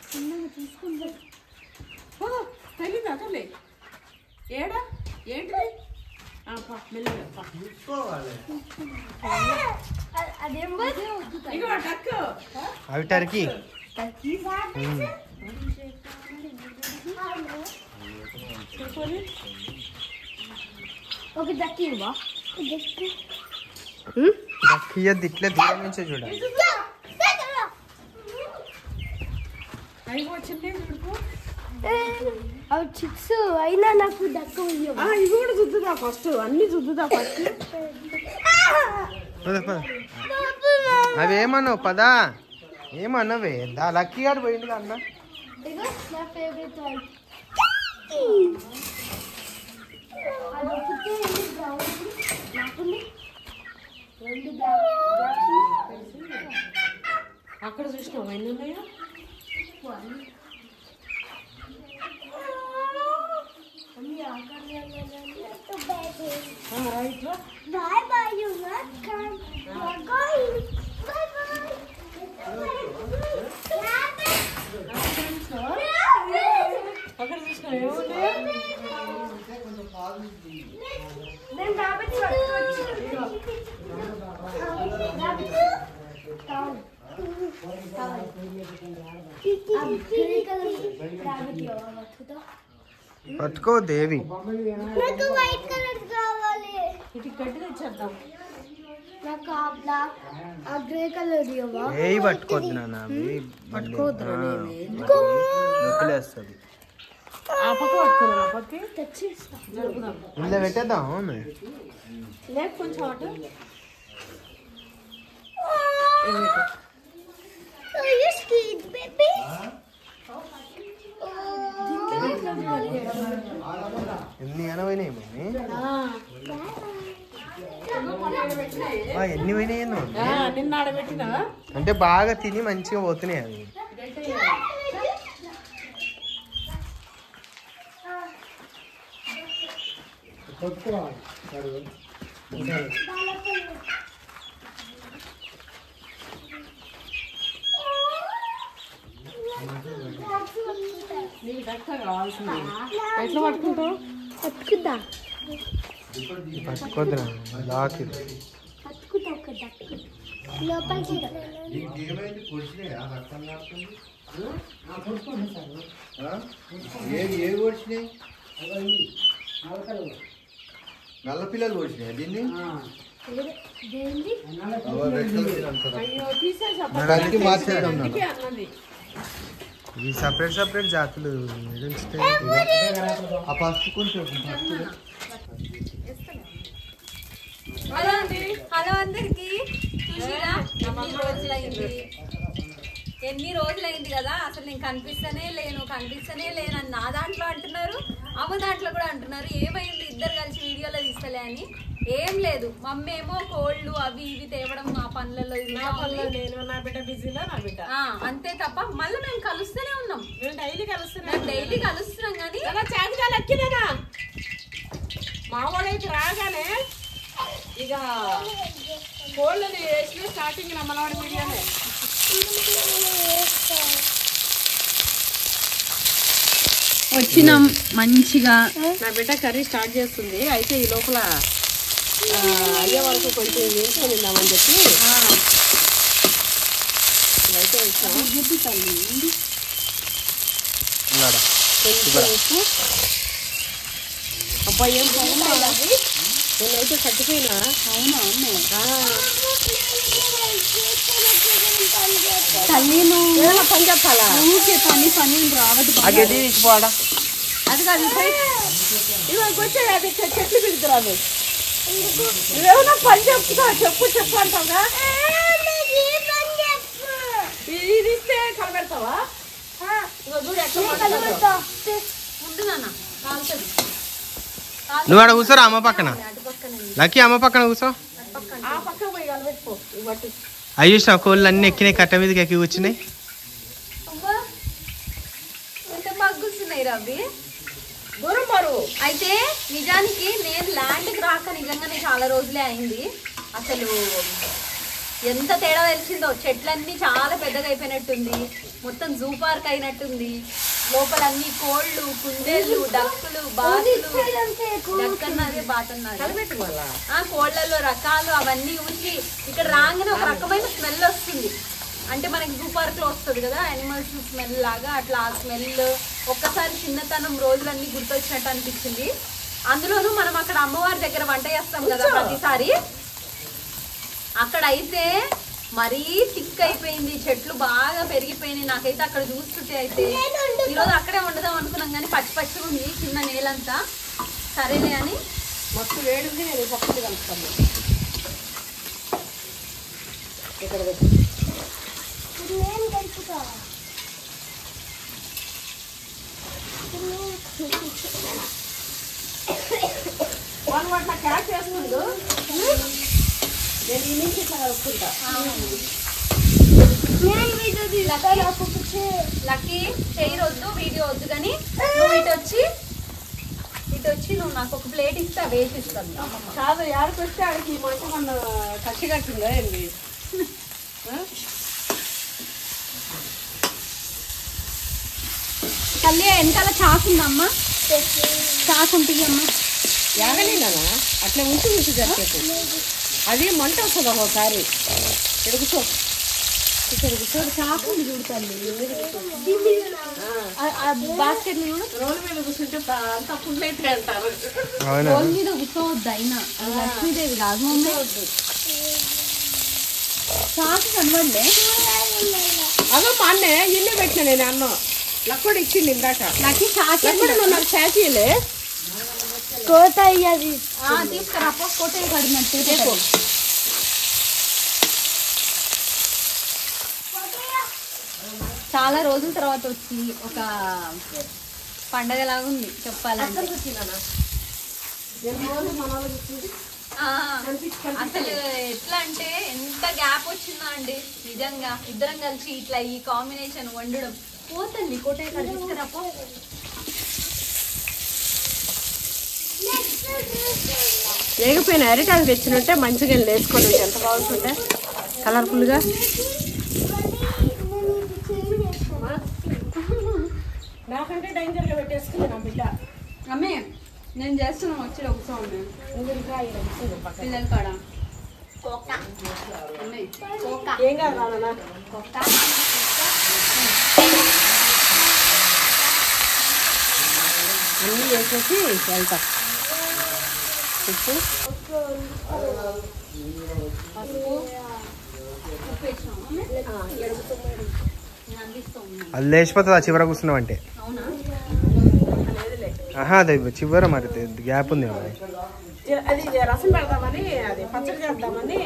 చిన్నగా తీసుకుంటా తెలియదు అసలే ఏడా ఏంటిది మెల్లగా అవి టర్కీ ఒక దక్కి దక్కియద్దు ఇట్లా దూరం నుంచే చూడాలి అవి చిక్స్ అయినా నాకు దక్క ఇవి కూడా చూద్దుదా ఫస్ట్ అన్ని చూద్దుదా ఫస్ట్ అవి ఏమన్నావు పదా ఏమన్నావే దా లక్కీ గారు పోయింది అన్న నా ఫేవరెట్ అక్కడ చూసినావు ఎన్ని ఉన్నాయో అక్కడ చూసినావు ఏమున్నాయో పట్టుకో దేవి నాకు వైట్ కలర్ కావాలి ఇటు గడ్డి తెచ్చేద్దాం నాకు ఆ బ్లాక్ ఆ గ్రే కలర్ ఇవ్వవా ఏవి పట్టుకోవద్దు నాన్న అవి పట్టుకోవద్దు నొప్పిలేస్తుంది ఆ పక్క పట్టుకున్నాను ఆ పక్క తెచ్చిస్తా జరుపుదాం ఇందులో పెట్టేద్దాం లేక కొంచెం అటు ఎన్ని పోయినాయి మమ్మీ ఎన్ని పోయినాయి నిన్న ఆడబెట్టినా అంటే బాగా తిని మంచిగా పోతున్నాయి అవి నీకు దక్క కావాల్సింది ఎట్లా పట్టుకుంటావు పట్టుకుందా పట్టుకోద్దు లాక్ పట్టుకుంటా ఒక దక్కు లోపలికి ఏవి ఓడిచినాయి నల్ల పిల్లలు ఓడిచినాయి దీన్ని అయ్యో తీసేసా అన్నది ఈ సపరేట్ సపరేట్ జాతులు ఆ ఫస్ట్ కొంచెం హలో అండి హలో అందరికి చూసిరా ఎన్ని రోజులైంది కదా అసలు నేను కనిపిస్తూనే లేను అని నా దాంట్లో అంటున్నారు అమ్మ దాంట్లో కూడా అంటున్నారు ఏమైంది ఇద్దరు కలిసి వీడియోలో తీస్తలే అని ఏం లేదు మమ్మీ ఏమో కోళ్ళు అవి ఇవి తేవడం మా పనులలో నేను నా బిడ్డ బిజీలో నా బిడ్డ అంతే తప్ప మళ్ళీ మేము కలుస్తూనే ఉన్నాం డైలీ కలుస్తున్నాం కానీ చాకుదాలు ఎక్కినా మా వాడైతే రాగానే ఇక కోళ్ళని వేసిన స్టార్టింగ్ నమ్మలవాడి మీడియానే వచ్చినాం మంచిగా నా బిడ్డ కర్రీ స్టార్ట్ చేస్తుంది అయితే ఈ లోపల అయ్యే వరకు కొంచెం వేసుకొని తిందామని చెప్పి అయితే ఉప్పు అబ్బాయి ఏం బాగుంది నేనైతే కట్టిపోయినా అవునా పని చెప్పాలా ఊకే పని రావద్దు తీసుకోవాడా అది కాదు ఇవాళ వచ్చాయి అది చెట్లు పిలుతురాదు నువ్వేమన్నా పని చెప్తున్నా చెప్పు అంటావుగా ఇది ఇస్తే కలబెడతావా చూడు ఎట్లా నువ్వు ఆడ కూర్చోరా అమ్మ పక్కన లక్కీ అమ్మ పక్కన కూర్చో ఆ పక్కన పోయి కలబెట్టుకో ఇవ్వట్టు అవి చూసిన కోళ్ళు అన్ని ఎక్కినాయి కట్ట మీదకి ఎక్కి కూర్చున్నాయి మగ్గుస్తున్నాయి రవి దూరం బరువు అయితే నిజానికి నేను ల్యాండ్కి రాక నిజంగానే చాలా రోజులే అయింది అసలు ఎంత తేడా తెలిసిందో. చెట్లన్నీ చాలా పెద్దగా అయిపోయినట్టుంది, మొత్తం జూ పార్క్ అయినట్టుంది. లోపల అన్ని కోళ్ళు, కుందేళ్ళు, డక్కులు, బాతులు, డక్కన్నది బాతన్నది, కోళ్ళల్లో రకాలు అవన్నీ ఉంచి ఇక్కడ రాగానే ఒక రకమైన స్మెల్ వస్తుంది. అంటే మనకి జూ పార్క్ లో వస్తుంది కదా యానిమల్స్ స్మెల్ లాగా, అట్లా ఆ స్మెల్ ఒక్కసారి చిన్నతనం రోజులన్నీ గుర్తొచ్చినట్టు అనిపించింది. అందులోనూ మనం అక్కడ అమ్మవారి దగ్గర వంట చేస్తాం కదా ప్రతిసారి, అక్కడ అయితే మరీ థిక్ అయిపోయింది, చెట్లు బాగా పెరిగిపోయినాయి. నాకైతే అక్కడ చూస్తుంటే అయితే ఈరోజు అక్కడే వండుదాం అనుకున్నాం కానీ పచ్చి పచ్చిగా ఉంది చిన్న నేలంతా. సరేలే అని మస్తు వేడి ఉంది. నేను పప్పులు కలుపుతాను ఇక్కడ వాళ్ళు అట్లా క్యాచ్ చేసుకుంటూ నేను ఈ నుంచి ఇట్లా కలుపుకుంటా. లక్కీ చైర్ వద్దు, వీడియో వద్దు, కానీ నువ్వు ఇటు వచ్చి నువ్వు నాకు ఒక ప్లేట్ ఇస్తా, వేసి ఇస్తాను. కాదు ఆడికి వస్తే ఆడికి మంచి మన కచ్చి కట్టిందా ఏంది? తల్లి వెనకాల చాకు ఉందమ్మా, చాకు ఉంటుంది అమ్మా. యాగలేనా అట్లా ఉంచి జరిపేది, అది మంట వస్తుంది ఒకసారి. ఇక్కడ కూర్చో, చాకు ఉంది చూడతాను. బాస్కెట్ రోడ్డు మీద కూర్చుంటే అంతా ఫుల్ అయితే అంటారు. రోల్ మీద కూర్చోవద్దు, అయినా లక్ష్మీదేవి కాదు మమ్మీ. చాకు కనబడలే. అదో మా అన్నే ఇల్లే పెట్టినా నేను అన్నం లక్కుడు ఇచ్చింది ఇందాక. నాకు చాకు నువ్వు నాకు చాచీలే కోట అయ్యది తీసుకురా, కోట కడిగినట్టు. చాలా రోజుల తర్వాత వచ్చి ఒక పండగలాగా ఉంది చెప్పాలంటే. అసలు ఎట్లా అంటే ఎంత గ్యాప్ వచ్చిందా అండి నిజంగా. ఇద్దరం కలిసి ఇట్లా ఈ కాంబినేషన్ వండడం. పోతండి కోటయ్య కాడ తీసుకురాపో. వేగిపోయిన అరిటాకు తెచ్చినట్టే మంచిగా వేసుకొని ఉంటే ఎంత బాగుంటుంటే కలర్ఫుల్గా. నాకంటే డేంజర్గా పెట్టేసుకుంది నా బిడ్డ. అమ్మే నేను చేస్తున్నాను వచ్చి ఒకసారి పిల్లల కాడ ఏం కాదు రానా అన్నీ వేసేసి వెళ్తా. ఉప్పు అది లేచిపోతుంది ఆ చివర కూర్చున్నావు అంటే. ఆహా అదే చివర మరి గ్యాప్ ఉంది. అది రసం పెడదామని, అది పచ్చడి చేద్దామని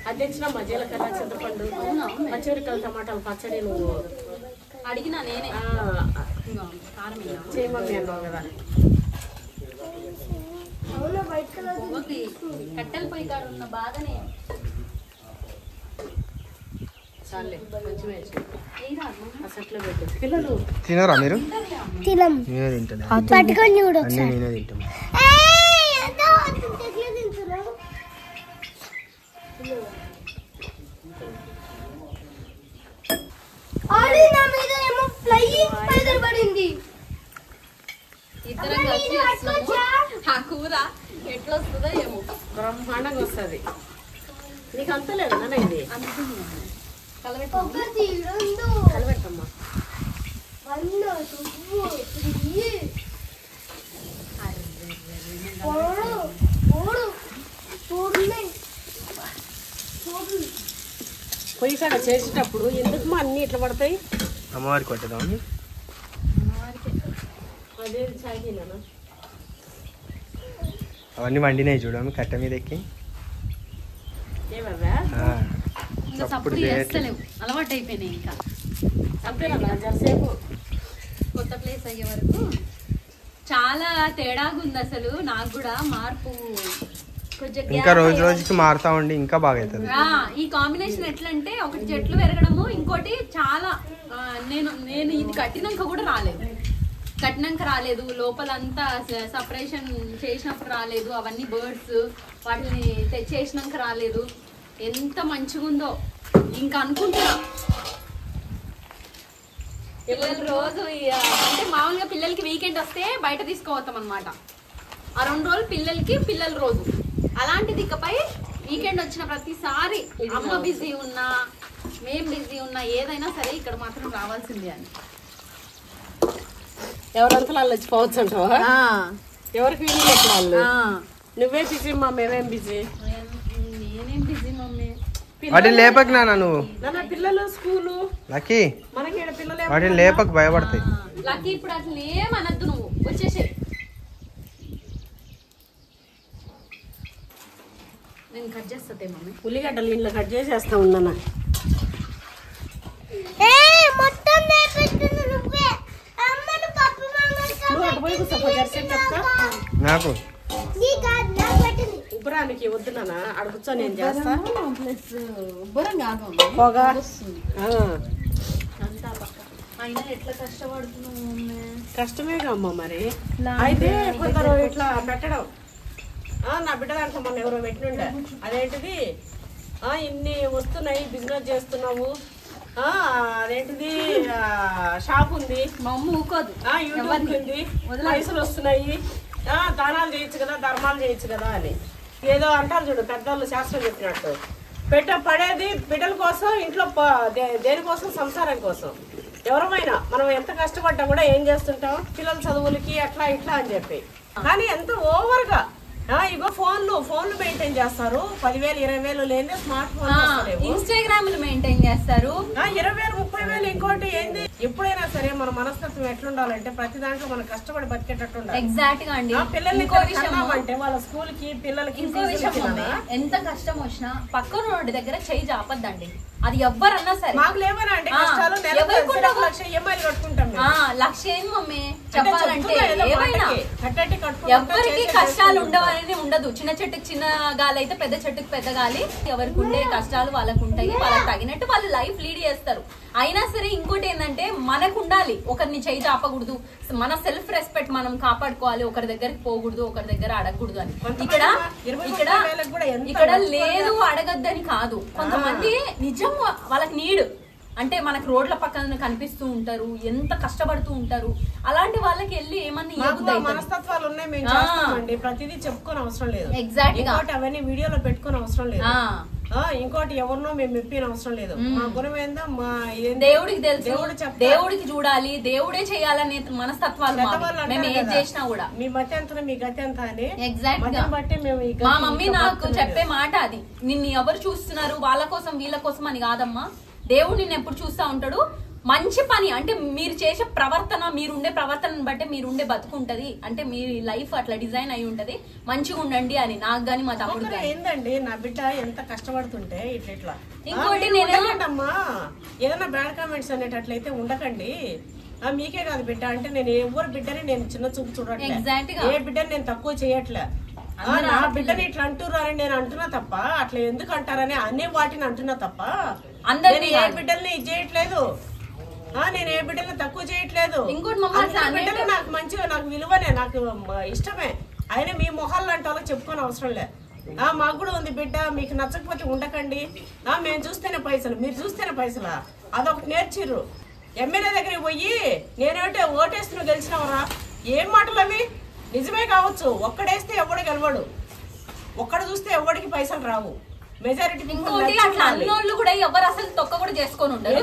అది తెచ్చినమ్మా. జీలకర్ర, చింతపండు, పచ్చిమిరకాయలు, టమాటాలు పచ్చడి నువ్వు అడిగినా నేనే చేయమని అన్నావు కదా. కట్టెల పొయ్యి కాడ ఉన్న బాధనే. చాలే కొంచెం అసట్లో పెట్టు. పిల్లలు తినరా మీరు? తినం నేనే తింటాను, పట్టుకొని చూడు అన్నీ నేనే తింటాను. ఇద్దరం కలిసి చేస్తున్నాము. ఆ కూర ఎట్లా వస్తుందో ఏమో బ్రహ్మాండంగా వస్తుంది. నీకు అంత లేదు నాన్న ఇది కలబెట్టమ్మా. పొయ్యి కాడ చేసేటప్పుడు ఎందుకు మా అన్ని ఇట్లా పడతాయి? అమ్మవారికి కొట్టదాం. అదే చాయనా అవన్నీ వండినాయి చూడము కట్ట మీద ఎక్కి. ఏమవ్వా ఇంకా సప్పుడు చేస్తలేవు, అలవాటు అయిపోయినాయి. ఇంకా జరసేపు కొత్త ప్లేస్ అయ్యే వరకు చాలా తేడాగా ఉంది అసలు. నాకు కూడా మార్పు కొంచెం ఇంకా రోజు రోజుకి మారుతా ఉండి ఇంకా బాగా అవుతుంది. ఈ కాంబినేషన్ ఎట్లా అంటే ఒకటి చెట్లు పెరగడము, ఇంకోటి చాలా నేను ఇది కట్టినాక కూడా రాలేదు, కట్టినాక రాలేదు, లోపలంతా సపరేషన్ చేసినప్పుడు రాలేదు, అవన్నీ బర్డ్స్ వాటిని తెచ్చేసినాక రాలేదు. ఎంత మంచిగా ఉందో ఇంకా అనుకుంటున్నా. పిల్లలు రోజు అంటే మామూలుగా పిల్లలకి వీకెండ్ వస్తే బయట తీసుకుపోతాం అనమాట. ఆ 2 రోజులు పిల్లలకి పిల్లల రోజు. అలాంటిది ఇకపై వీకెండ్ వచ్చిన ప్రతిసారి అమ్మ బిజీ ఉన్నా మేం బిజీ ఉన్నా ఏదైనా సరే ఇక్కడ మాత్రం రావాల్సిందే అని. ఎవరంతా వాళ్ళు వచ్చిపోవచ్చు అంటావా? ఎవరికి వీలు లేదు వాళ్ళు. నువ్వే బిజీ మా మేమేం బిజీ. నేనేం బిజీ మమ్మీ. వాటిని లేపకు నాన్న నువ్వు. నాన్న పిల్లలు స్కూలు లక్కీ మనకి పిల్లలు వాటిని లేపకు, భయపడతాయి. లక్కీ ఇప్పుడు అసలు ఏమనద్దు, నువ్వు వచ్చేసే. నేను కట్ చేస్తే మమ్మీ. ఉల్లిగడ్డలు ఇంట్లో కట్ చేసేస్తా ఉన్నాను. మొత్తం నేర్పిస్తున్నా నువ్వే. అమ్మను పప్పు నువ్వు అటు పోయి కూర్చో జర్సేపు చెప్తా. నాకు ఉబ్బరానికి వద్దు నాన్న, అక్కడ కూర్చో నేను చేస్తా. ఉబ్బరం కాదు పోగా అయినా ఎట్లా కష్టపడుతున్నావు మమ్మీ. కష్టమేగా అమ్మ మరి. అయితే కొందరు ఇట్లా పెట్టడం. నా బిడ్డ దాంట్లో మొన్న ఎవరో పెట్టినుండే, అదేంటిది ఇన్ని వస్తున్నాయి బిజినెస్ చేస్తున్నావు, అదేంటిది షాప్ ఉంది, మా అమ్మ ఊకోదు, యూట్యూబ్ ఉంది, పైసలు వస్తున్నాయి, దానాలు చేయొచ్చు కదా ధర్మాలు చేయొచ్చు కదా అని ఏదో అంటారు చూడు పెద్దవాళ్ళు శాస్త్రం చెప్పినట్టు. పడేది బిడ్డల కోసం, ఇంట్లో దేనికోసం, సంసారం కోసం. ఎవరమైనా మనం ఎంత కష్టపడ్డా కూడా ఏం చేస్తుంటాం, పిల్లల చదువులకి అట్లా ఇట్లా అని చెప్పి. కానీ ఎంత ఓవర్గా ఇగో ఫోన్లు మెయింటైన్ చేస్తారు. 10,000 20,000 లేని స్మార్ట్ ఫోన్, ఇన్స్టాగ్రామ్ మెయింటైన్ చేస్తారు. 20,000 30,000. ఇంకోటి ఏంది, ఎప్పుడైనా సరే మన మనస్తత్వం ఎట్లుండాలంటే ప్రతి దాంట్లో మనం కష్టపడి బతికేటట్టు ఉండాలి. ఎగ్జాక్ట్ గా అండి. పిల్లల్ని అంటే వాళ్ళ స్కూల్ కి పిల్లలకి ఇంకో విషయం, ఎంత కష్టం వచ్చినా పక్కన వాడి దగ్గర చెయ్యి చాపద్దండి. అది ఎవ్వరన్నా సరే. మాకు లేవనా అంటే కష్టాలు, లక్ష ఏం మమ్మీ చెప్పాలంటే ఏమైనా ఎవరికి కష్టాలు ఉండవని ఉండదు. చిన్న చెట్టుకి చిన్న గాలి అయితే పెద్ద చెట్టుకి పెద్ద గాలి. ఎవరికి ఉండే కష్టాలు వాళ్ళకు ఉంటాయి, వాళ్ళకి తగినట్టు వాళ్ళు లైఫ్ లీడ్ చేస్తారు. అయినా సరే ఇంకోటి ఏంటంటే మనకు ఉండాలి, ఒకరిని చేయి చాపకూడదు, మన సెల్ఫ్ రెస్పెక్ట్ మనం కాపాడుకోవాలి, ఒకరి దగ్గరికి పోకూడదు, ఒకరి దగ్గర అడగకూడదు అని. ఇక్కడ లేదు అడగద్దని కాదు, కొంతమంది నిజం వాళ్ళకి నీడ్ అంటే మనకు రోడ్ల పక్కన కనిపిస్తూ ఉంటారు, ఎంత కష్టపడుతూ ఉంటారు. అలాంటి వాళ్ళకి వెళ్ళి ఏమన్నా మనస్తత్వాలు ఉన్నాయి, మేము చేస్తామండి, ప్రతిదీ చెప్పుకోని అవసరం లేదు. ఎగ్జాక్ట్ గా అవన్నీ వీడియోలో పెట్టుకోని అవసరం లేదు. ఇంకోటి ఎవరినో మేము మెప్పిన అవసరం లేదు. మా గుణం ఏందో దేవుడికి తెలుసు, దేవుడికి చూడాలి, దేవుడే చేయాలనే మనస్తత్వాలు మేము ఏం చేసినా కూడా. మీ మతి ఎంత మీ గతి ఎంత అని ఎగ్జాక్ట్ గా బట్టి మేము మా మమ్మీ నాకు చెప్పే మాట అది. నిన్ను ఎవరు చూస్తున్నారు వాళ్ళ కోసం వీళ్ళ కోసం అని కాదమ్మా, దేవుడు నిన్ను ఎప్పుడు చూస్తా ఉంటాడు. మంచి పని అంటే మీరు చేసే ప్రవర్తన, మీరుండే ప్రవర్తనను బట్టి మీరుండే బతుకుంటది, అంటే మీ లైఫ్ అట్లా డిజైన్ అయి ఉంటది, మంచిగా ఉండండి అని నాకు గాని మా తమ్ముడు ఏందండి. నా బిడ్డ ఎంత కష్టపడుతుంటే ఇట్లా. ఇంకోటి నేనేమంటమ్మా, ఏదైనా బ్యాడ్ కామెంట్స్ అనేటట్లయితే ఉండకండి. మీకే కాదు బిడ్డ అంటే నేను ఎవరు బిడ్డని నేను చిన్న చూపు చూడట్లేదు, ఏ బిడ్డని నేను తక్కువ చేయట్లే. నా బిడ్డని ఇట్లా అంటున్నారని నేను అంటున్నా తప్ప, అట్లా ఎందుకు అంటారని అనే వాటిని అంటున్నా తప్ప, నేను ఏ బిడ్డల్ని ఇది చేయట్లేదు, నేను ఏ బిడ్డల్ని తక్కువ చేయట్లేదు. బిడ్డలు నాకు మంచిగా, నాకు విలువనే, నాకు ఇష్టమే. ఆయన మీ మొహాలు అంటే వాళ్ళకి చెప్పుకోని అవసరం లే. మాకు కూడా ఉంది బిడ్డ, మీకు నచ్చకపోతే ఉండకండి, మేము చూస్తేనే పైసలు, మీరు చూస్తేనే పైసలా, అదొకటి నేర్చిర్రు. ఎమ్మెల్యే దగ్గరికి పోయి నేనేంటే ఓటేస్తున్నా గెలిచినవరా, ఏం మాటలు అవి? నిజమే కావచ్చు, ఒక్కడేస్తే ఎవడు గెలవడు, ఒక్కడ చూస్తే ఎవడికి పైసలు రావు. మెజారిటీ ఇంకోటి అట్లా అన్నోళ్ళు కూడా ఎవరు అసలు తొక్క కూడా చేసుకొని ఉండరు,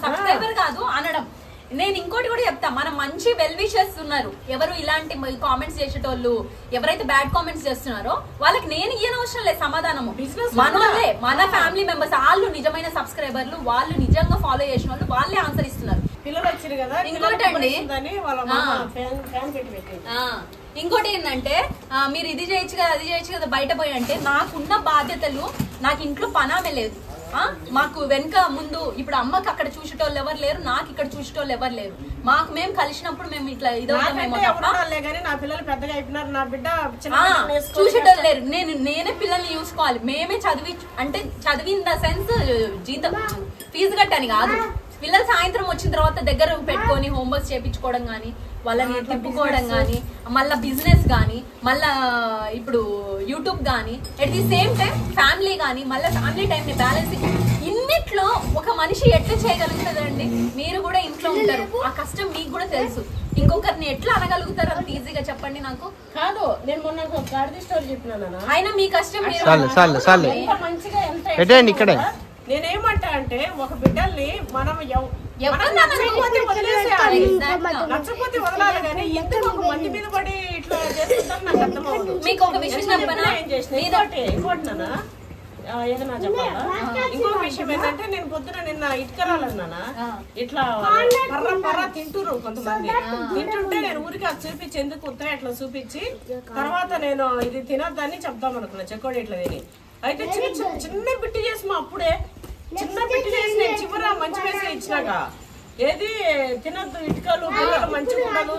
సబ్స్క్రైబర్ కాదు అనడం. నేను ఇంకోటి కూడా చెప్తా, మన మంచి వెల్ విషర్స్ ఉన్నారు, ఎవరు ఇలాంటి కామెంట్స్ చేసేటోళ్ళు, ఎవరైతే బ్యాడ్ కామెంట్స్ చేస్తున్నారో వాళ్ళకి నేను ఇయ్యనవసరం లేదు సమాధానము. మనోళ్ళే, మన ఫ్యామిలీ మెంబర్స్, వాళ్ళు నిజమైన సబ్స్క్రైబర్లు, వాళ్ళు నిజంగా ఫాలో చేసిన వాళ్ళు వాళ్ళే ఆన్సర్ ఇస్తున్నారు. పిల్లలు వచ్చారు కదా. ఇంకోటి అండి, ఇంకోటి ఏంటంటే మీరు ఇది చేయొచ్చు కదా అది చేయొచ్చు కదా బయట పోయి అంటే, నాకున్న బాధ్యతలు, నాకు ఇంట్లో పనామే లేదు, మాకు వెనక ముందు ఇప్పుడు అమ్మకి అక్కడ చూసేటోళ్ళు ఎవరు లేరు, నాకు ఇక్కడ చూసేటోళ్ళు ఎవరు లేరు. మాకు మేము కలిసినప్పుడు మేము ఇట్లా చూసేటోళ్ళు లేరు. నేనే పిల్లల్ని చూసుకోవాలి, మేమే చదివి అంటే చదివిన ద సెన్స్ జీతం ఫీజు కట్టని కాదు, పిల్లలు సాయంత్రం వచ్చిన తర్వాత దగ్గర పెట్టుకొని హోంవర్క్ చేయించుకోవడం గానీ, వాళ్ళని తిప్పుకోవడం గానీ, మళ్ళా బిజినెస్ గానీ, మళ్ళా ఇప్పుడు యూట్యూబ్ గానీ, at the same time family గానీ, మళ్ళీ ఫ్యామిలీ టైం ని బ్యాలెన్స్ ఇన్నిట్లో ఒక మనిషి ఎట్లా చేయగలుగుతారండి? మీరు కూడా ఇంట్లో ఉంటారు, ఆ కష్టం మీకు కూడా తెలుసు. ఇంకొకరిని ఎట్లా అనగలుగుతారు అంత ఈజీగా చెప్పండి నాకు. కాదు, నేను మొన్న ఒక గాడిద స్టోరీ చెప్పినా, అయినా మీ కష్టం మీరు ఎంత మంచిగా ఎంత ఇక్కడే నేనేమంటా అంటే ఒక బిడ్డల్ని మనం నచ్చకపోతే వదలాలి కానీ ఎందుకు ఒక మంది మీద పడి ఇట్లా చేస్తుంటారు నాకు అర్థమవుతుంది. మీకు ఒక విషయం చెప్పనా, ఇంకోటి నాన్న ఏదన్నా చెప్పాలా, ఇంకొక విషయం ఏంటంటే నేను పొద్దున నిన్న ఇటుకరాలన్నానా, ఇట్లా పర్ర పర్ర తింటురు కొంతమంది, తింటుంటే నేను ఊరికి అది చూపించి ఎందుకు ఉత్తగా ఇట్లా చూపించి తర్వాత నేను ఇది తినద్దని చెప్దాం అనుకున్నా, చెక్కోడి ఇట్లా తిని. అయితే చిన్న బిట్టి చేసి మా అప్పుడే చిన్న బిట్టి చేసి నేను చివర మంచి వేసి ఇచ్చినాక ఏది తినద్దు, ఇటుకలు పిల్లలు మంచిగా ఉండదు,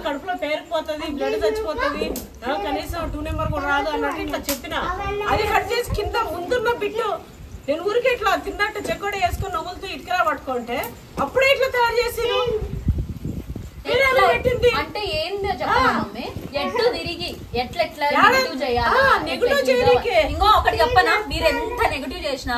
కడుపులో పేరుకుపోతుంది, బ్లడ్ చచ్చిపోతుంది, కనీసం 2 నెంబర్ కూడా రాదు అన్నట్టు ఇట్లా చెప్పిన. అది కట్ చేసి కింద ముందున్న బిట్టు నేను ఊరికి ఇట్లా తిన్నట్టు చెక్కోడ వేసుకుని నవ్వులతో ఇటుకరా పట్టుకుంటే అప్పుడే ఇట్లా తయారు చేసి పెట్టింది. అంటే ఏందో చెప్పండి, ఎట్టు తిరిగి ఎట్లెట్లా నెగటివ్ చేయాలి. ఇంకో ఒకటి చెప్పనా, మీరు ఎంత నెగటివ్ చేసినా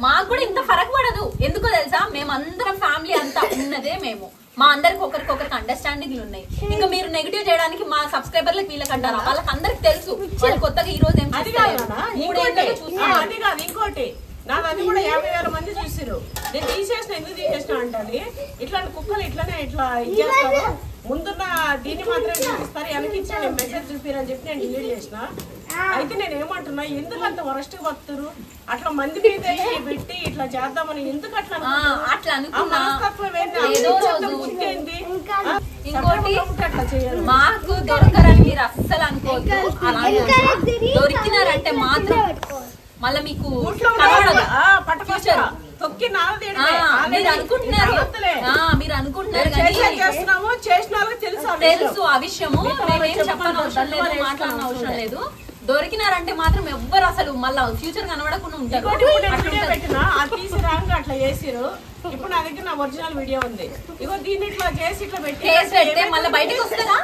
మాకు కూడా ఇంత ఫరక్ పడదు. ఎందుకో తెలుసా, మేమందరం ఫ్యామిలీ అంతా ఉన్నదే మేము, మా అందరికి ఒకరికొకరికి అండర్స్టాండింగ్లు ఉన్నాయి. ఇంకా మీరు నెగటివ్ చేయడానికి మా సబ్స్క్రైబర్లకు వీళ్ళకి అంటారా, వాళ్ళకి అందరికి తెలుసు. వాళ్ళు కొత్తగా ఈ రోజు ఇంకోటి నాది అది కూడా 50,000 మంది చూసిరు. నేను తీసేసిన ఎందుకు తీసేసిన అంటే ఇట్లాంటి కుక్కలు ఇట్లానే ఇట్లా ఇచ్చేస్తారు, ముందున్న దీన్ని మాత్రమే చూపిస్తారు, వెనక్కి ఇచ్చి నేను మెసేజ్ చూపిరని చెప్పి నేను డిలీట్ చేసిన. అయితే నేను ఏమంటున్నా, ఎందుకు అంత వరస్ట్ వస్తారు అట్లా మంది మీద పెట్టి ఇట్లా చేద్దామని ఎందుకు అట్లా మనస్తత్వం ఏంది? ఇంకోటి మాకు దొరకరని మీరు అస్సలు అనుకోవద్దు. దొరికినారంటే మాత్రం మళ్ళీ మీకు మీరు అనుకుంటున్నారు తెలుసు ఆ విషయము, మేమేం చెప్పని అవసరం లేదు, మాట్లాడిన అవసరం లేదు. దొరికినారంటే మాత్రం ఎవ్వరు అసలు మళ్ళా ఫ్యూచర్ కనబడకుండా ఉంటారు. అట్లా చేసిరు. ఇప్పుడు నా దగ్గర నా ఒరిజినల్ వీడియో ఉంది, ఇగో దీన్ని ఇట్లా చేసి ఇట్లా పెడితే మళ్ళీ బయటకు వస్తుందా?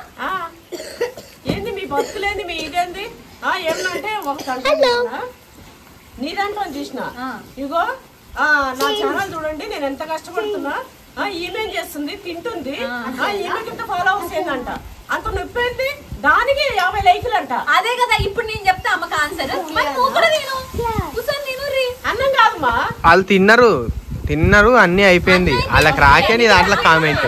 ఏంది మీ బతుకులేంది, మీ ఇదేంది ఏమనంటే ఒక నీ దాంట్లో చూసిన, ఇగో నా ఛానల్ చూడండి నేను ఎంత కష్టపడుతున్నా, ఈమెం చేస్తుంది, తింటుంది, ఈమెకి ఇంత ఫాలోవర్స్ ఏందంట, అంత నొప్పి దానికి 50 లైకులు అంట. అదే కదా ఇప్పుడు నేను చెప్తా అమ్మకి ఆన్సర్. అన్నం కాదమ్మా, వాళ్ళు తిన్నారు అన్ని అయిపోయింది, వాళ్ళకి రాకే నీ దాంట్లో కామెంట్.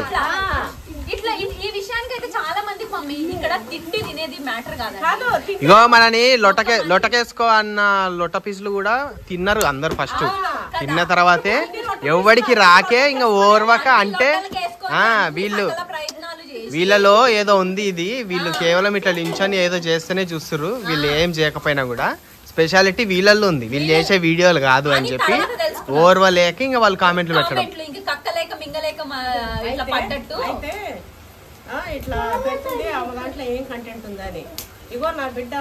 ఇట్లా ఈ విషయానికి అయితే చాలా మందికి మమ్మీ ఇక్కడ తిండి తినేది మ్యాటర్ కాదు. ఇగో మనని లొటకేసుకో అన్న లొట పీసులు కూడా తిన్నారు అందరు. ఫస్ట్ తిన్న తర్వాతే ఎవడికి రాకే ఇంకా ఓర్వక అంటే వీళ్ళలో ఏదో ఉంది, ఇది వీళ్ళు కేవలం ఇట్లా నించొని ఏదో చేస్తేనే చూస్తున్నారు, వీళ్ళు ఏం చేయకపోయినా కూడా స్పెషాలిటీ వీళ్ళల్లో ఉంది, వీళ్ళు చేసే వీడియోలు కాదు అని చెప్పి ఓర్వలేక ఇంకా వాళ్ళు కామెంట్లు పెట్టడం. అయితే ఇట్లా పెట్టింది ఆ దాంట్లో ఏం కంటెంట్ ఉందని. ఇగో నా బిడ్డ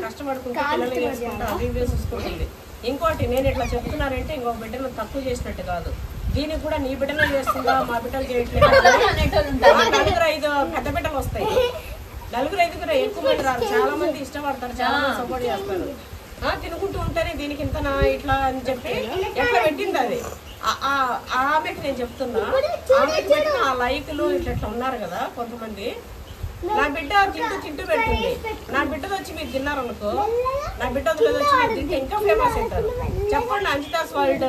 కష్టపడుకుంటా పిల్లలు చేసుకుంటా రివ్యూస్ చూసుకుంటుంది. ఇంకోటి నేను ఇట్లా చెప్తున్నానంటే ఇంకో బిడ్డను తక్కువ చేసినట్టు కాదు, దీనికి కూడా నీ బిడ్డనే చేస్తుందా మా బిడ్డలు చేయట్లేదు. 4-5 పెద్ద బిడ్డలు వస్తాయి, 4-5 ఎక్కువ మంది రాదు, చాలా మంది ఇష్టపడతారు, చాలా మంది సపోర్ట్ చేస్తారు. తినుకుంటూ ఉంటేనే దీనికి ఇంతనా ఇట్లా అని చెప్పి ఎట్లా పెట్టింది అది. ఆమెకి నేను చెప్తున్నా, ఆమెకి పెట్టిన ఆ లైకులు ఇట్లా ఉన్నారు కదా కొంతమంది, నా బిడ్డ తింటూ పెట్టింది, నా బిడ్డది వచ్చి మీరు తిన్నారనుకో, నా బిడ్డ వదిలేదు వచ్చి మీరు తింటే ఇంకా ఫేమస్ అవుతారు. చెప్పండి, అంజితాస్ వరల్డ్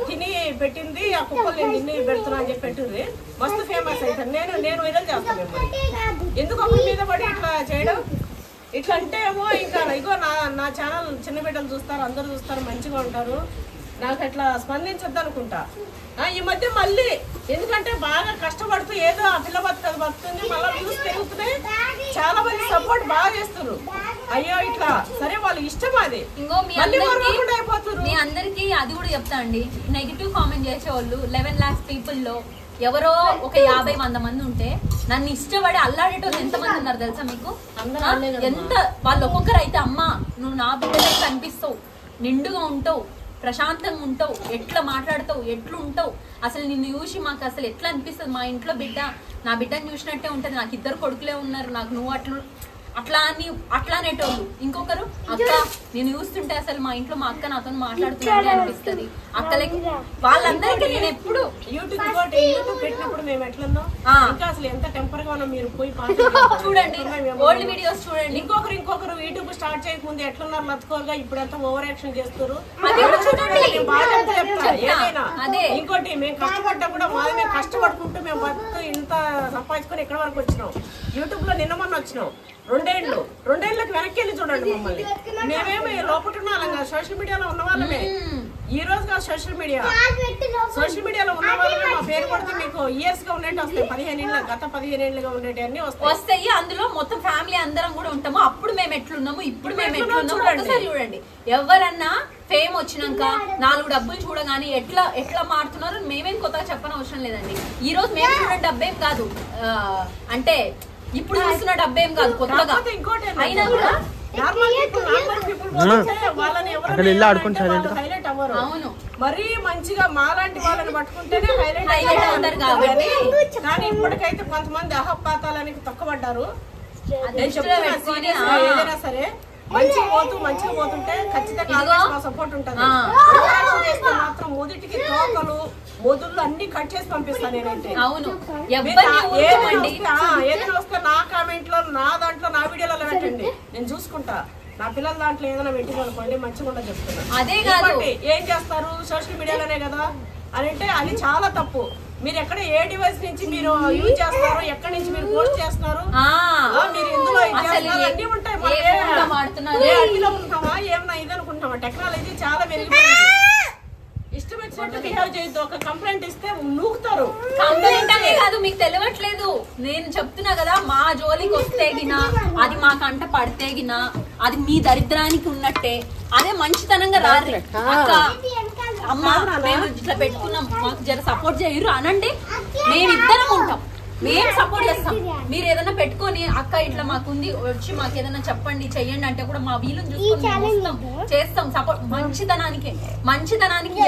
తిని పెట్టింది, ఆ కుక్కలు నేను తిని పెడుతున్నా అని చెప్పి పెట్టింది, మస్తు ఫేమస్ అవుతాను. నేను వైరల్ చేస్తాను మిమ్మల్ని. ఎందుకు ఒకరి మీద పడి ఇట్లా చేయడం? ఇట్లా అంటే ఏమో ఇంకా ఇగో నా ఛానల్ చిన్న బిడ్డలు చూస్తారు, అందరు చూస్తారు, మంచిగా ఉంటారు, నాకు అట్లా స్పందించద్దు అనుకుంటా. ఈ మధ్య మళ్ళీ ఎందుకంటే బాగా కష్టపడుతూ ఏదో ఆ పిల్ల బతుకుతుంది, మళ్ళీ వ్యూస్ పెరుగుతున్నాయి, చాలా మంది సపోర్ట్ బాగా చేస్తున్నారు. అయ్యో ఇట్లా సరే వాళ్ళు ఇష్టం అది. ఇంకో మీ అందరికి అది కూడా చెప్తా అండి, నెగిటివ్ కామెంట్ చేసే వాళ్ళు 11 lakhs పీపుల్ లో ఎవరో ఒక 50-100 మంది ఉంటే నన్ను ఇష్టపడి అల్లాడేటోళ్ళు ఎంతమంది ఉన్నారు తెలుసా మీకు? ఎంత వాళ్ళు ఒక్కొక్కరు అయితే అమ్మ నువ్వు నా బిడ్డలే కనిపిస్తావు, నిండుగా ఉంటావు, ప్రశాంతంగా ఉంటావు, ఎట్లా మాట్లాడతావు, ఎట్లా ఉంటావు, అసలు నిన్ను చూసి మాకు అసలు ఎట్లా అనిపిస్తుంది, మా ఇంట్లో బిడ్డ నా బిడ్డను చూసినట్టే ఉంటుంది, నాకు 2 కొడుకులే ఉన్నారు, నాకు నువ్వు అట్లా అనేటోళ్ళు. ఇంకొకరు అక్క నేను చూస్తుంటే అసలు మా ఇంట్లో మా అక్క నాతో మాట్లాడుతుంటే అనిపిస్తుంది అక్కలకి. వాళ్ళందరికీ నేను ఎప్పుడు యూట్యూబ్ పెట్టినప్పుడు మేము ఎట్లన్నాం ఇంకా అసలు ఎంత టెంపర్ గా ఉన్నాం. మీరు పోయి చూడండి, ఓల్డ్ వీడియోస్ చూడండి. ఇంకొకరు యూట్యూబ్ స్టార్ట్ చేయకముందు ఎట్లున్నారు లత్కోలుగా, ఇప్పుడు ఎంత ఓవర్ యాక్షన్ చేస్తారు. ఇంకోటి మేము కష్టపడ్డా కూడా మాది మేము కష్టపడుకుంటూ మేము బతుకు ఇంత సంపాదించుకొని ఎక్కడి వరకు వచ్చినాం. యూట్యూబ్ లో నిన్న మొన్న వచ్చినాం 2 ఏళ్ళకి వెనక్కి వెళ్ళి చూడండి మమ్మల్ని. మేమేమి లోపల ఉన్నాం, సోషల్ మీడియాలో ఉన్న వాళ్ళమే. ఈ రోజు కాదు సోషల్ మీడియాలో ఉన్న వాళ్ళమే. మా పేరు కొడితే మీకు ఇయర్స్ గా ఉండేటి వస్తాయి, 15 ఏళ్ళ గత 15 ఏళ్ళుగా ఉండేటి అన్ని వస్తాయి. అందులో మొత్తం ఫ్యామిలీ అందరం కూడా ఉంటాము. అప్పుడు మేము ఎట్లున్నాము, ఇప్పుడు మేము ఎట్లున్నాము ఒకసారి చూడండి. ఎవరన్నా ఫేమ్ వచ్చినాక 4 డబ్బులు చూడగానే ఎట్లా మారుతున్నారు మేమేం కొత్తగా చెప్పనవసరం లేదండి. ఈ రోజు మేము చూడ డబ్బేం కాదు, అంటే ఇప్పుడు చూస్తున్న డబ్బేం కాదు కొత్తగా అయినా కూడా హైలైట్ అవ్వరు. అవును, మరీ మంచిగా మాలాంటి వాళ్ళని పట్టుకుంటేనే హైలైట్ అవుతారు కాబట్టి. కానీ ఇప్పటికైతే కొంతమంది అహపాతాలనికి తొక్కబడ్డారు. నేను చెప్తున్నా ఏదైనా సరే మంచిగా పోతుంటే ఖచ్చితంగా సపోర్ట్ ఉంటుంది. మాత్రం మొదటికి తోకలు మొదళ్ళు అన్ని కట్ చేసి పంపిస్తాను నేనైతే. అవును, ఏదైనా వస్తే నా కామెంట్ లో నా దాంట్లో నా వీడియోలలో పెట్టండి, నేను చూసుకుంటా. నా పిల్లల దాంట్లో ఏదైనా పెట్టిందనుకోండి మంచిగా చెప్తున్నా. అదే కాబట్టి ఏం చేస్తారు సోషల్ మీడియాలోనే కదా అని అంటే అది చాలా తప్పు. మీరు ఎక్కడ ఏ డివైస్ నుంచి మీరు యూజ్ చేస్తున్నారు, ఎక్కడి నుంచి మీరు పోస్ట్ చేస్తున్నారు, మీరు ఎందులో అన్ని ఉంటాయి. అడ్డిలో ఉంటామా ఏమన్నా ఇది అనుకుంటామా? టెక్నాలజీ చాలా పెరిగిపోయింది. ఇష్టం వచ్చినట్టు బిహేవ్ చేయొద్దు. ఒక కంప్లైంట్ ఇస్తే నూకుతారు. కంప్లైంట్ అనే కాదు, మీకు తెలియట్లేదు. నేను చెప్తున్నా కదా, మా జోలికి వస్తే గినా అది మా కంట పడితే గినా అది మీ దరిద్రానికి ఉన్నట్టే. అదే మంచితనంగా రారు అక్క అమ్మ మేము ఇట్లా పెట్టుకున్నాం మాకు జర సపోర్ట్ చేయరు అనండి, మేమిద్దరం ఉంటాం, మేము సపోర్ట్ చేస్తాం. మీరు ఏదైనా పెట్టుకొని అక్క ఇట్లా మాకుంది వచ్చి మాకు ఏదైనా చెప్పండి చెయ్యండి అంటే కూడా మా వీలుని చూసుకొని చేస్తాం సపోర్ట్. మంచితనానికి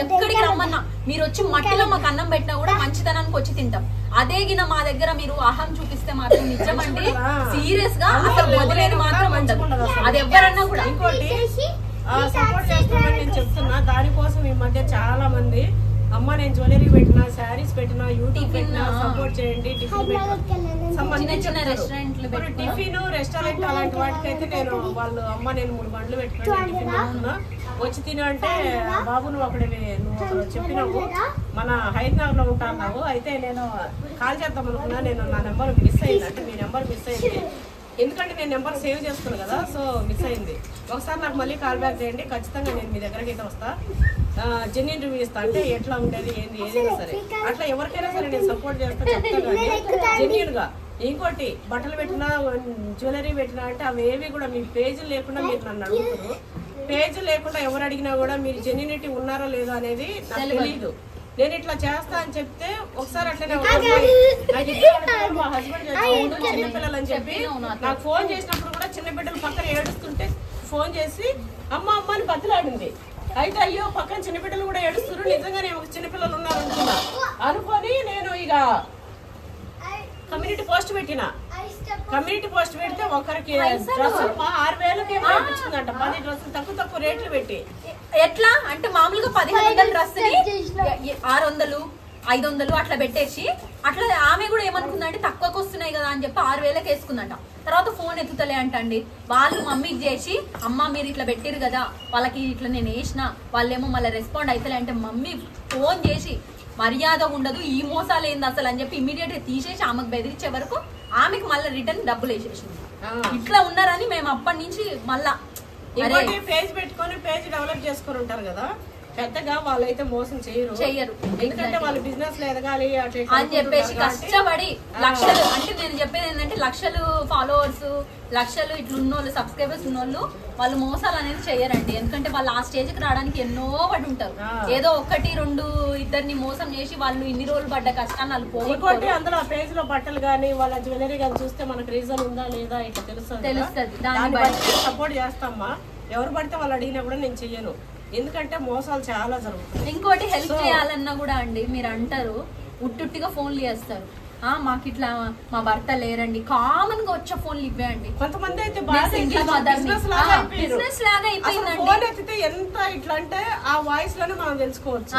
ఎక్కడికి రమ్మన్నా మీరు వచ్చి మట్టిలో మాకు అన్నం పెట్టినా కూడా మంచితనానికి వచ్చి తింటాం. అదే గిన మా దగ్గర మీరు అహం చూపిస్తే మాత్రం నిజమండి సీరియస్ గా అసలు వదిలేది మాత్రం ఉండదు. అది ఎవరన్నా కూడా సపోర్ట్ చేస్తామని నేను చెప్తున్నా. దానికోసం ఈ మధ్య చాలా మంది అమ్మ నేను జ్యువెలరీ పెట్టినా, శారీస్ పెట్టినా, యూట్యూబ్ పెట్టినా సపోర్ట్ చేయండి, టిఫిన్ టిఫిన్ రెస్టారెంట్ అలాంటి వాటికైతే నేను వాళ్ళు అమ్మ నేను 3 బండ్లు పెట్టుకున్నా టిఫిన్ పెట్టుకున్నా వచ్చి తిను అంటే బాబు నువ్వు నువ్వు చెప్పినావు మన హైదరాబాద్ లో ఉంటాన్నావు, అయితే నేను కాల్ చేద్దాం అనుకున్నా, నేను నా నెంబర్ మిస్ అయింది, అంటే మీ నెంబర్ మిస్ అయింది, ఎందుకంటే నేను నెంబర్ సేవ్ చేస్తున్నాను కదా, సో మిస్ అయింది. ఒకసారి నాకు మళ్ళీ కాల్ బ్యాక్ చేయండి, ఖచ్చితంగా నేను మీ దగ్గరికి అయితే వస్తా, జెన్యూన్ రివ్యూ ఇస్తా. అంటే ఎట్లా ఉండేది ఏంది ఏదైనా సరే అట్లా ఎవరికైనా సరే నేను సపోర్ట్ చేస్తా చెప్తాను జెన్యూన్ గా. ఇంకోటి బట్టలు పెట్టినా జ్యువెలరీ పెట్టినా అంటే అవేవి కూడా మీ పేజీలు లేకుండా మీరు నన్ను అడుగుతారు. పేజీలు లేకుండా ఎవరు అడిగినా కూడా మీరు జెన్యూనిటీ ఉన్నారో లేదో అనేది నాకు తెలియదు. నేను ఇట్లా చేస్తా అని చెప్తే ఒకసారి అట్లనే మా హస్బెండ్ చిన్నపిల్లలు అని చెప్పి నాకు ఫోన్ చేసినప్పుడు కూడా చిన్న బిడ్డలు పక్కన ఏడుస్తుంటే ఫోన్ చేసి అమ్మ అమ్మ అని బతిలాడింది. అయితే అయ్యో పక్కన చిన్నపిల్లలు కూడా ఏడుస్తున్నారు, నిజంగానే ఒక చిన్నపిల్లలు ఉన్నారు అనుకున్నా అనుకొని నేను ఇక కమ్యూనిటీ పోస్ట్ పెట్టిన. కమ్యూనిటీ పోస్ట్ పెడితే ఒకరికి డ్రెస్సులు 6,000కి ఇచ్చిందంట, 10 డ్రెస్సులు తక్కువ రేట్లు పెట్టి. ఎట్లా అంటే మామూలుగా 1,500 డ్రెస్ 600 500 అట్లా పెట్టేసి అట్లా ఆమె కూడా ఏమనుకుందంటే తక్కువకి వస్తున్నాయి కదా అని చెప్పి 6,000కి వేసుకుందంట. తర్వాత ఫోన్ ఎత్తుతలే అంటండి వాళ్ళు మమ్మీకి చేసి అమ్మ మీరు ఇట్లా పెట్టిరు కదా వాళ్ళకి ఇట్లా నేను వేసిన వాళ్ళేమో మళ్ళీ రెస్పాండ్ అవుతలే అంటే మమ్మీ ఫోన్ చేసి మర్యాద ఉండదు ఈ మోసాలు ఏంది అసలు అని చెప్పి ఇమీడియట్ గా తీసేసి ఆమెకు బెదిరించే వరకు ఆమెకు మళ్ళీ రిటర్న్ డబ్బులు వేసేసింది. ఇట్లా ఉన్నారని మేము అప్పటి నుంచి మళ్ళా పేజ్ పెట్టుకొని పేజ్ డెవలప్ చేసుకొని ఉంటారు కదా, పెద్దగా వాళ్ళైతే మోసం చెయ్యరు, ఎందుకంటే వాళ్ళు బిజినెస్ లో ఎదగాలి అని చెప్పేసి కష్టపడి లక్షలు, అంటే నేను చెప్పేది ఏంటంటే లక్షలు ఫాలోవర్స్ లక్షలు ఇట్లా ఉన్నోళ్ళు సబ్స్క్రైబర్స్ ఉన్నోళ్ళు వాళ్ళు మోసాలు అనేది చెయ్యరండి. ఎందుకంటే వాళ్ళు ఆ స్టేజ్ కి రావడానికి ఎన్నో పడి ఉంటారు, ఏదో 1-2 ఇద్దరిని మోసం చేసి వాళ్ళు ఇన్ని రోజులు పడ్డ కష్టాన్ని వాళ్ళు పోగొట్టుకోండి. అందులో ఆ పేజ్ లో బట్టలు గానీ వాళ్ళ జ్యువెలరీ గానీ చూస్తే మనకు రీజన్ ఉందా లేదా ఇట్లా తెలుస్తుంది. దాన్ని సపోర్ట్ చేస్తామా, ఎవరు పడితే వాళ్ళు అడిగినా కూడా నేను చెయ్యను. ఎందుకంటే మోసాలు చాలా జరుగుతాయి. ఇంకోటి హెల్ప్ చేయాలన్నా కూడా అండి మీరు అంటారు ఉట్టుట్టిగా ఫోన్లు చేస్తారు, మాకు ఇట్లా మా భర్త లేరండి, కామన్ గా వచ్చే ఫోన్లు ఇవ్వే అండి. కొంతమంది అయితే బిజినెస్ లాగా అయిపోయిందండి. ఫోన్ ఎత్తితే ఎంత ఇట్లా అంటే ఆ వాయిస్ లోనే మనం తెలుసుకోవచ్చు.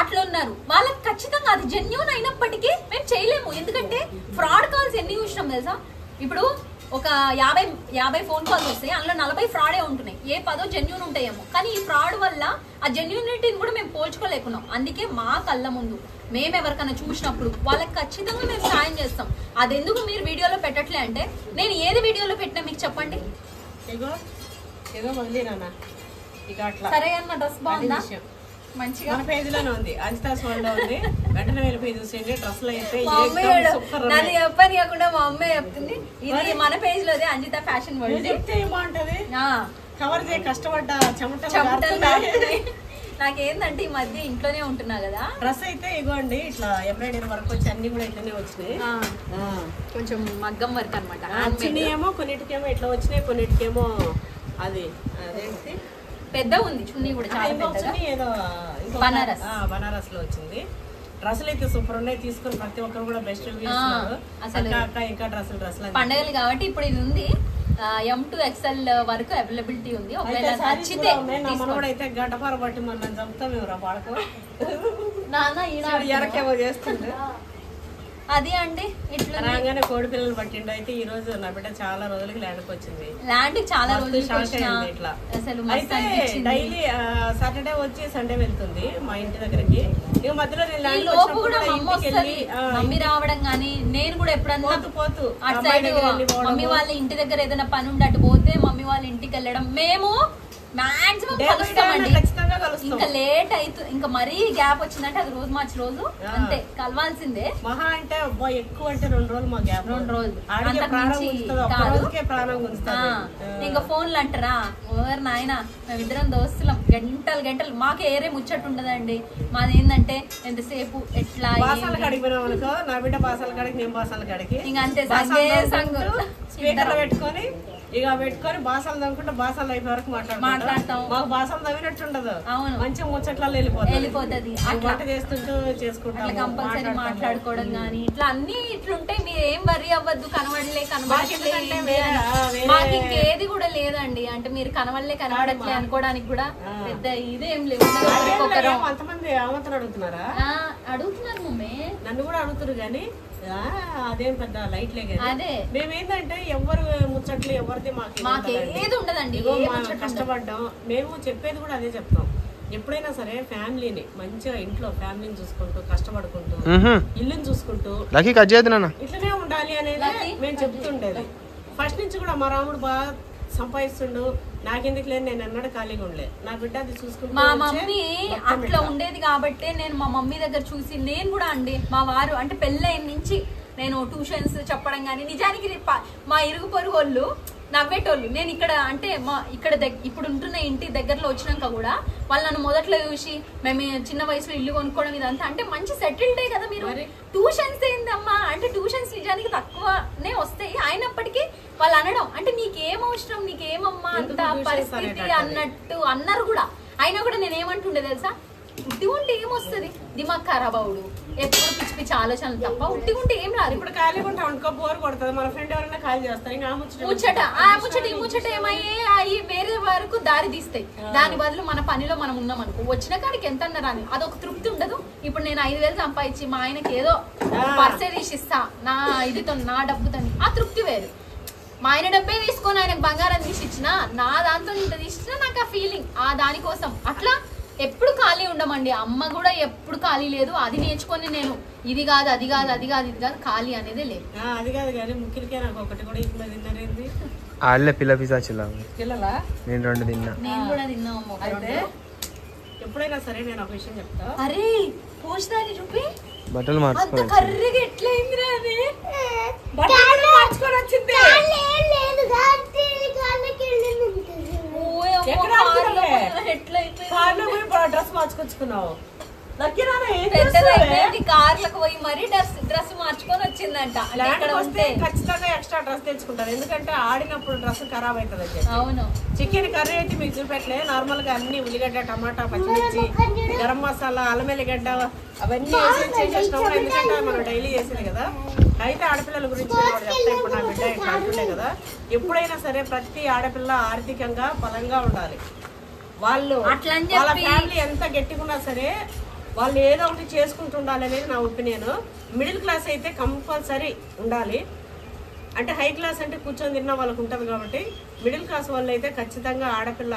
అట్లా ఉన్నారు. వాళ్ళకి ఖచ్చితంగా అది జెన్యూన్ అయినప్పటికీ మేము చేయలేము. ఎందుకంటే ఫ్రాడ్ కాల్స్ ఎన్ని చూసినాం తెలుసా? ఇప్పుడు ఒక 50 ఫోన్ కాల్స్ వస్తాయి, అందులో 40 ఫ్రాడే ఉంటున్నాయి, ఏ 10 జెన్యూన్ ఉంటాయేమో. కానీ ఈ ఫ్రాడ్ వల్ల ఆ జెన్యూనిటీని కూడా మేము పోల్చుకోలేకున్నాం. అందుకే మా కళ్ళ ముందు మేము ఎవరికైనా చూసినప్పుడు వాళ్ళకి ఖచ్చితంగా మేము సాయం చేస్తాం. అదెందుకు మీరు వీడియోలో పెట్టట్లే అంటే, నేను ఏది వీడియోలో పెట్టినా మీకు చెప్పండి. ఏదో వదిలేనా ఇక అట్లా. సరే అన్న డ్రెస్ బాగుందా? మంచిగా మన పేజ్ లోనే ఉంది, అజితాస్ వరల్డ్ లో ఉంది. వెంటనే వెళ్ళిపోయి చూసేయండి. డ్రెస్లు అయితే నన్ను చెప్పని కాకుండా మా అమ్మే చెప్తుంది. ఇది మన పేజ్ లోదే, అంజిత ఫ్యాషన్ వరల్డ్. చెప్తే ఏమంటది, కవర్ చేయ కష్టపడ్డ చెమటలు. నాకేందంటే ఈ మధ్య ఇంట్లోనే ఉంటున్నా కదా. డ్రెస్ అయితే ఇగోండి ఇట్లా ఎంబ్రాయిడరీ వర్క్ వచ్చి అన్ని కూడా ఇట్లనే వచ్చినాయి. కొంచెం మగ్గం వర్క్ అనమాట. చిన్నయేమో కొన్నిటికేమో ఇట్లా వచ్చినాయి, కొన్నిటికేమో అది అదేంటి పెద్ద ఉంది చున్నీ కూడా చాలా ఏదో బనారస్ లో వచ్చింది. డ్రెస్సులు అయితే సూపర్ ఉన్నాయి. తీసుకుని ప్రతి ఒక్కరు కూడా బెస్ట్ అసలు ఇంకా డ్రెస్సులు పండుగలు కాబట్టి ఇప్పుడు ఇది ఉంది. M2 XL వరకు అవైలబిలిటీ ఉంది. ఒకవేళ నచ్చితే అయితే గడ్డపార పట్టి మనం చంపుతాం ఎవరా పాడకో నాన్న చేస్తుంది. అది అండి ఇట్లా రాగానే కోడి పిల్లలు పట్టిండు. అయితే ఈ రోజు నా బిడ్డ చాలా రోజులకి ల్యాండ్కి వచ్చింది. ల్యాండ్ చాలా రోజులు ఇట్లా అయితే డైలీ సాటర్డే వచ్చి సండే వెళ్తుంది మా ఇంటి దగ్గరికి. ఇక మధ్యలో లోపు కూడా మమ్మీ రావడం గానీ, నేను కూడా ఎప్పుడన్నా పోతూ అటు సైడ్ మమ్మీ వాళ్ళ ఇంటి దగ్గర ఏదైనా పని ఉండి అటు పోతే మమ్మీ వాళ్ళ ఇంటికి వెళ్ళడం. మేము మాక్సిమం కలుస్తామండి. ఇంకా లేట్ అవుతుంది, ఇంకా మరీ గ్యాప్ వచ్చిందంటే అది రోజు మార్చి రోజు అంతే కలవాల్సిందే. మహా అంటే ఎక్కువ అంటే 2 రోజులు మా గ్యాప్, 2 రోజులు ప్రాణం. ఇంకా ఫోన్లు అంటారా ఓవర్ నాయన, మేమిద్దరం దోస్తులం గంటలు మాకు ఏరే ముచ్చట్టు ఉండదండి. మాది ఏంటంటే ఎంతసేపు ఎట్లా బాసాల కాడికి పోయినాం అనుకో, నా బిడ్డ బాసాల కాడికి, నేను బాసాల కాడికి, ఇంకా అంతే స్పీకర్ పెట్టుకొని బాసాలు తవ్వుకుంటే బాసాలు అయిపోయే వరకు మాట్లాడతాం. మాకు బాసాలు తవ్వినట్టు ఉండదు, మంచిగా ముచ్చట్లలో వెళ్ళిపోతుంది. వంట చేస్తుంటూ చేసుకుంటాం, కంపల్సరీ మాట్లాడుకోవడం గానీ ఇట్లా అన్ని ఇట్లుంటే మీరు ఏం వరి అవ్వద్దు. కనబడట్లేదు మాకు ఇంకేది కూడా లేదండి. అంటే మీరు కనబడట్లే అనుకోవడానికి కూడా పెద్ద ఇదేం లేదు. కొంతమంది ఆమెతను అడుగుతున్నారా? అడుగుతున్నారు మమ్మీ, నన్ను కూడా అడుగుతున్నారు కానీ అదేం పెద్ద లైట్లే కదా. మేమేంటంటే ఎవరు ముచ్చట్లు ఎవరిది మాకు ఏది ఉండదండి. కష్టపడ్డాం. మేము చెప్పేది కూడా అదే చెప్తాం. ఎప్పుడైనా సరే ఫ్యామిలీని మంచిగా ఇంట్లో ఫ్యామిలీని చూసుకుంటూ కష్టపడుకుంటూ ఇల్లుని చూసుకుంటూ ఇట్లనే ఉండాలి అనేది మేము చెప్తుండేది. ఫస్ట్ నుంచి కూడా మా రాముడు బాగా సంపాదిస్తుండు, నాకెందుకు లేదు, నేను ఎన్నడూ ఖాళీగా ఉండలేదు. నా బిడ్డ అది చూసుకుంటూ మా మమ్మీ అట్లా ఉండేది కాబట్టి నేను మా మమ్మీ దగ్గర చూసి నేను కూడా అండి మా వారు అంటే పెళ్ళైన నుంచి నేను ట్యూషన్స్ చెప్పడం కానీ, నిజానికి మా ఇరుగు పొరుగు వాళ్ళు నవ్వేటోళ్ళు. నేను ఇక్కడ అంటే ఇప్పుడు ఉంటున్న ఇంటి దగ్గరలో వచ్చినాక కూడా వాళ్ళు నన్ను మొదట్లో చూసి మేము చిన్న వయసులో ఇల్లు కొనుక్కోవడం ఇదంతా అంటే మంచి సెటిల్డే కదా మీరు, ట్యూషన్స్ ఏందమ్మా అంటే ట్యూషన్స్ నిజానికి తక్కువనే వస్తాయి. అయినప్పటికీ వాళ్ళు అనడం అంటే నీకేం అవసరం, నీకేమమ్మా అంత పరిస్థితి అన్నట్టు అన్నారు కూడా. అయినా కూడా నేనేమంటుండే తెలుసా, ఉట్టిగుంటే ఏమొస్తుంది, దిమాగ్ ఖరాబ్ అవుడు, ఎప్పుడు పిచ్చి పిచ్చి ఆలోచనలు తప్ప ఉట్టిగుంటే ఏం రాదు. ఇప్పుడు ఖాళీ ఉంటా బోర్ కొడుతుంది, మన ఫ్రెండ్ ఎవరైనా ఖాళీ చేస్తారు. ఇంకా ముచ్చట ఏమయ్యే అవి వేరే వరకు దారి తీస్తాయి. దాని బదులు మన పనిలో మనం ఉన్నాం అనుకో, వచ్చిన కాడికి ఎంత అన్నారా అని అదొక తృప్తి ఉండదు. ఇప్పుడు నేను 5,000 సంపాదించి మా ఆయనకి ఏదో పర్సే తీసిస్తా నా ఇదితో నా డబ్బుతో, ఆ తృప్తి వేరు. మా ఆయన డబ్బే తీసుకొని ఆయనకు బంగారం తీసి ఇచ్చినా, నా దాంతో ఇంత తీసినా నాకు ఆ ఫీలింగ్ ఆ దానికోసం. అట్లా ఎప్పుడు ఖాళీ ఉండమండి. అమ్మ కూడా ఎప్పుడు ఖాళీ లేదు. అది నేర్చుకొని నేను ఇది కాదు అది కాదు అది కాదు ఇది కాదు ఖాళీ అనేది లేదు. అది కాదు కానీ ముఖ్యంగా నాకు ఒకటి కూడా ఇప్పుడు తిన్నారేంది పిల్లలా నేను 2 తిన్నా. నేను కూడా తిన్నాము. అయితే ఎప్పుడైనా సరే నేను ఒక విషయం చెప్తా. అరే పోషదాన్ని చూపి బట్టలు మార్చుకో, అంత కర్రీగా ఎట్లయిందిరా అని బట్టలు మార్చుకొని వచ్చింది. డ్రెస్ మార్చుకొచ్చుకున్నావు పెద్దదైపోయింది, కార్లకు పోయి మరీ డ్రెస్ మార్చుకొని వచ్చిందంట. ఖచ్చితంగా ఎక్స్ట్రా డ్రెస్ తెచ్చుకుంటారు, ఎందుకంటే ఆడినప్పుడు డ్రెస్ ఖరాబ్ అవుతుంది. అవును. చికెన్ కర్రీ అయితే మీకు చూపెట్టలే, నార్మల్ గా అన్ని ఉల్లిగడ్డ, టమాటా, పచ్చిమిర్చి, గరం మసాలా, అల్లం వెల్లిగడ్డ అవన్నీ వేసి చేసేసినాము, ఎందుకంటే మనం డైలీ చేసేది కదా. అయితే ఆడపిల్లల గురించి చెప్తా. ఇప్పుడు నా బిడ్డ ఇట్లా ఆడపిల్లే కదా, ఎప్పుడైనా సరే ప్రతి ఆడపిల్ల ఆర్థికంగా బలంగా ఉండాలి. వాళ్ళు వాళ్ళ ఫ్యామిలీ ఎంత గట్టిగున్నా సరే వాళ్ళు ఏదో ఒకటి చేసుకుంటూ ఉండాలి అనేది నా ఒపీనియన్. మిడిల్ క్లాస్ అయితే కంపల్సరీ ఉండాలి, అంటే హై క్లాస్ అంటే కూర్చొని తిన్న వాళ్ళకు ఉంటుంది కాబట్టి మిడిల్ క్లాస్ వాళ్ళు అయితే ఖచ్చితంగా ఆడపిల్ల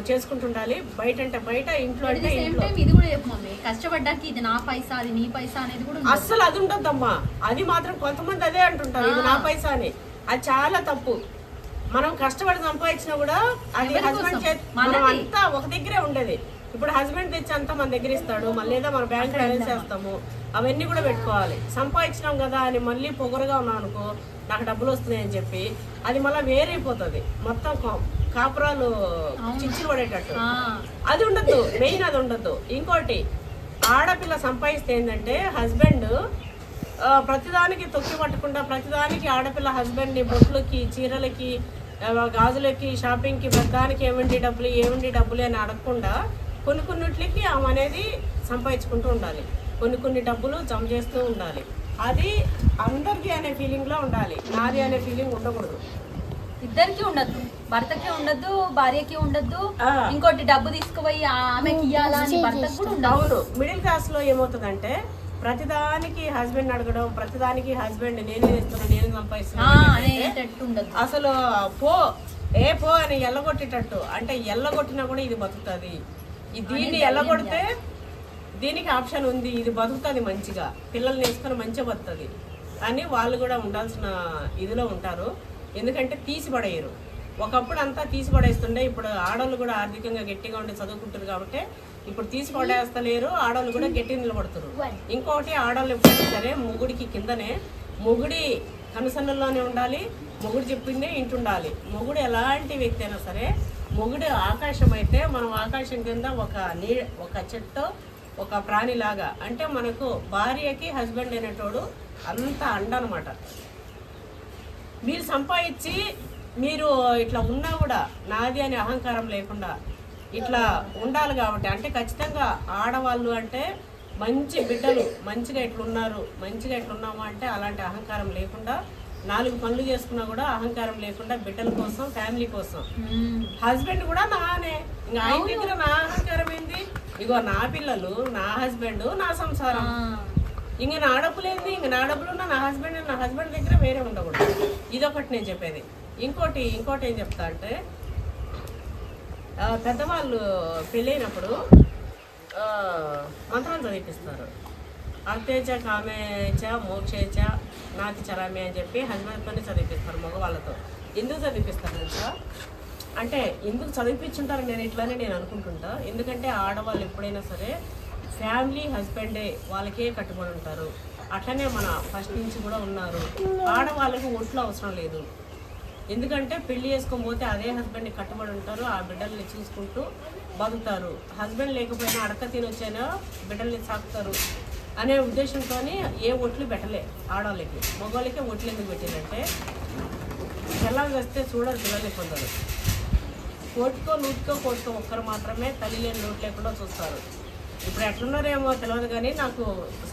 చేసుకుంటుండాలి. బయట అంటే బయట, ఇంట్లో అంటే కష్టపడ్డాకి ఇది నా పైసా అది నీ పైసా అనేది కూడా అస్సలు అది ఉండద్దమ్మా. అది మాత్రం కొంతమంది అదే అంటుంటారు, ఇది నా పైసా అని. అది చాలా తప్పు. మనం కష్టపడి సంపాదించినా కూడా అది హస్బెండ్ చేతి, మనం అంతా ఒక దగ్గరే ఉండేది. ఇప్పుడు హస్బెండ్ తెచ్చి అంతా మన దగ్గర ఇస్తాడు, మళ్ళీ ఏదో మన బ్యాంక్ బ్యాలెన్స్ చేస్తాము, అవన్నీ కూడా పెట్టుకోవాలి. సంపాదించినాం కదా అని మళ్ళీ పొగరుగా ఉన్నాం అనుకో, నాకు డబ్బులు వస్తున్నాయని చెప్పి అది మళ్ళీ వేరైపోతుంది, మొత్తం కాపురాలు చిచ్చులు పడేటట్టు. అది ఉండద్దు, మెయిన్ అది ఉండద్దు. ఇంకోటి, ఆడపిల్ల సంపాదిస్తే ఏంటంటే హస్బెండ్ ప్రతిదానికి తొక్కి పట్టకుండా, ప్రతిదానికి ఆడపిల్ల హస్బెండ్ని బొట్లకి, చీరలకి, గాజులకి, షాపింగ్కి, ప్రతిదానికి ఏమండి డబ్బులు అని అడగకుండా కొన్నిటికి ఆమె అనేది సంపాదించుకుంటూ ఉండాలి, కొన్ని డబ్బులు జమ చేస్తూ ఉండాలి. అది అందరికీ అనే ఫీలింగ్ లో ఉండాలి, నాది అనే ఫీలింగ్ ఉండకూడదు. ఇద్దరికి ఉండద్దు, భర్తకి ఉండద్దు, భార్యకి ఉండద్దు, ఇంకోటి డబ్బు తీసుకుపోయి ఆమెకి ఇయ్యాలా అని భర్తకు కూడా ఉండదు. అవును. మిడిల్ క్లాస్ లో ఏమవుతుందంటే ప్రతిదానికి హస్బెండ్ అడగడం, ప్రతిదానికి హస్బెండ్ నేనే చేస్తున్నా, నేను సంపాదిస్తున్నా, అసలు పో అని ఎల్లగొట్టేటట్టు. అంటే ఎల్లగొట్టినా కూడా ఇది బతుకుతుంది, దీన్ని ఎల్లగొడితే దీనికి ఆప్షన్ ఉంది, ఇది బతుకుతుంది మంచిగా, పిల్లల్ని వేసుకొని మంచిగా బతుకుతుంది అని వాళ్ళు కూడా ఉండాల్సిన ఇదిలో ఉంటారు. ఎందుకంటే తీసి పడేయరు. ఒకప్పుడు అంతా తీసి పడేస్తుండే, ఇప్పుడు ఆడవాళ్ళు కూడా ఆర్థికంగా గట్టిగా ఉండి చదువుకుంటారు కాబట్టి ఇప్పుడు తీసి పడేస్తలేరు, ఆడవాళ్ళు కూడా గట్టిగా నిలబడుతున్నారు. ఇంకోటి, ఆడవాళ్ళు ఎప్పుడైనా సరే మొగుడికి కిందనే, మొగుడి కనుసన్నల్లోనే ఉండాలి, మొగుడు చెప్పిందే ఇంటుండాలి. మొగుడు ఎలాంటి వ్యక్తి అయినా సరే, మొగుడు ఆకాశం అయితే మనం ఆకాశం కింద ఒక చెట్టు, ఒక ప్రాణిలాగా. అంటే మనకు భార్యకి హస్బెండ్ అనేటోడు అంత అండ అనమాట. మీరు సంపాదించి మీరు ఇట్లా ఉన్నా కూడా నాది అనే అహంకారం లేకుండా ఇట్లా ఉండాలి కాబట్టి, అంటే ఖచ్చితంగా ఆడవాళ్ళు అంటే మంచి బిడ్డలు మంచిగా ఇట్లున్నారు, మంచిగా ఇట్లున్నాము అంటే అలాంటి అహంకారం లేకుండా, 4 పనులు చేసుకున్నా కూడా అహంకారం లేకుండా, బిడ్డల కోసం, ఫ్యామిలీ కోసం. హస్బెండ్ కూడా నానే, ఇంకా ఆయన దగ్గర నా అహంకారం ఏంది, ఇగో నా పిల్లలు, నా హస్బెండ్, నా సంసారం, ఇంక నా డబ్బులు ఏంది, ఇంక నా డబ్బులు ఉన్న నా హస్బెండ్ దగ్గర వేరే ఉండకూడదు. ఇదొకటి నేను చెప్పేది. ఇంకోటి ఏం చెప్తా అంటే, పెద్దవాళ్ళు పెళ్ళైనప్పుడు మంత్రాలు చదివిపిస్తారు. అర్తేచ కామేచ మోక్షేచ నాతి చరామే అని చెప్పి హస్బెండ్తోనే చదివిపిస్తారు మగవాళ్ళతో. ఎందుకు చదివిపిస్తారు తెలుసా? అంటే ఎందుకు చదివిపించుంటారు నేను ఇట్లానే నేను అనుకుంటుంటా. ఎందుకంటే ఆడవాళ్ళు ఎప్పుడైనా సరే ఫ్యామిలీ హస్బెండే వాళ్ళకే కట్టుబడి ఉంటారు. అట్లనే మన ఫస్ట్ నుంచి కూడా ఉన్నారు. ఆడవాళ్ళకు ఒట్లు అవసరం లేదు. ఎందుకంటే పెళ్లి చేసుకొని పోతే అదే హస్బెండ్ని కట్టుబడి ఉంటారు, ఆ బిడ్డల్ని చూసుకుంటూ బతుకుతారు. హస్బెండ్ లేకపోయినా అడక తినొచ్చైనా బిడ్డల్ని సాకుతారు అనే ఉద్దేశంతో ఏ ఒట్లు పెట్టలే ఆడవాళ్ళకి. మగవాళ్ళకే ఒట్లు ఎందుకు పెట్టారంటే, పిల్లలు వస్తే చూడరు, పిల్లలు పొందరు. కోటికో ఒక్కరు మాత్రమే తల్లి లేని లోటు లేకుండా చూస్తారు. ఇప్పుడు ఎట్లున్నారేమో తెలియదు కానీ నాకు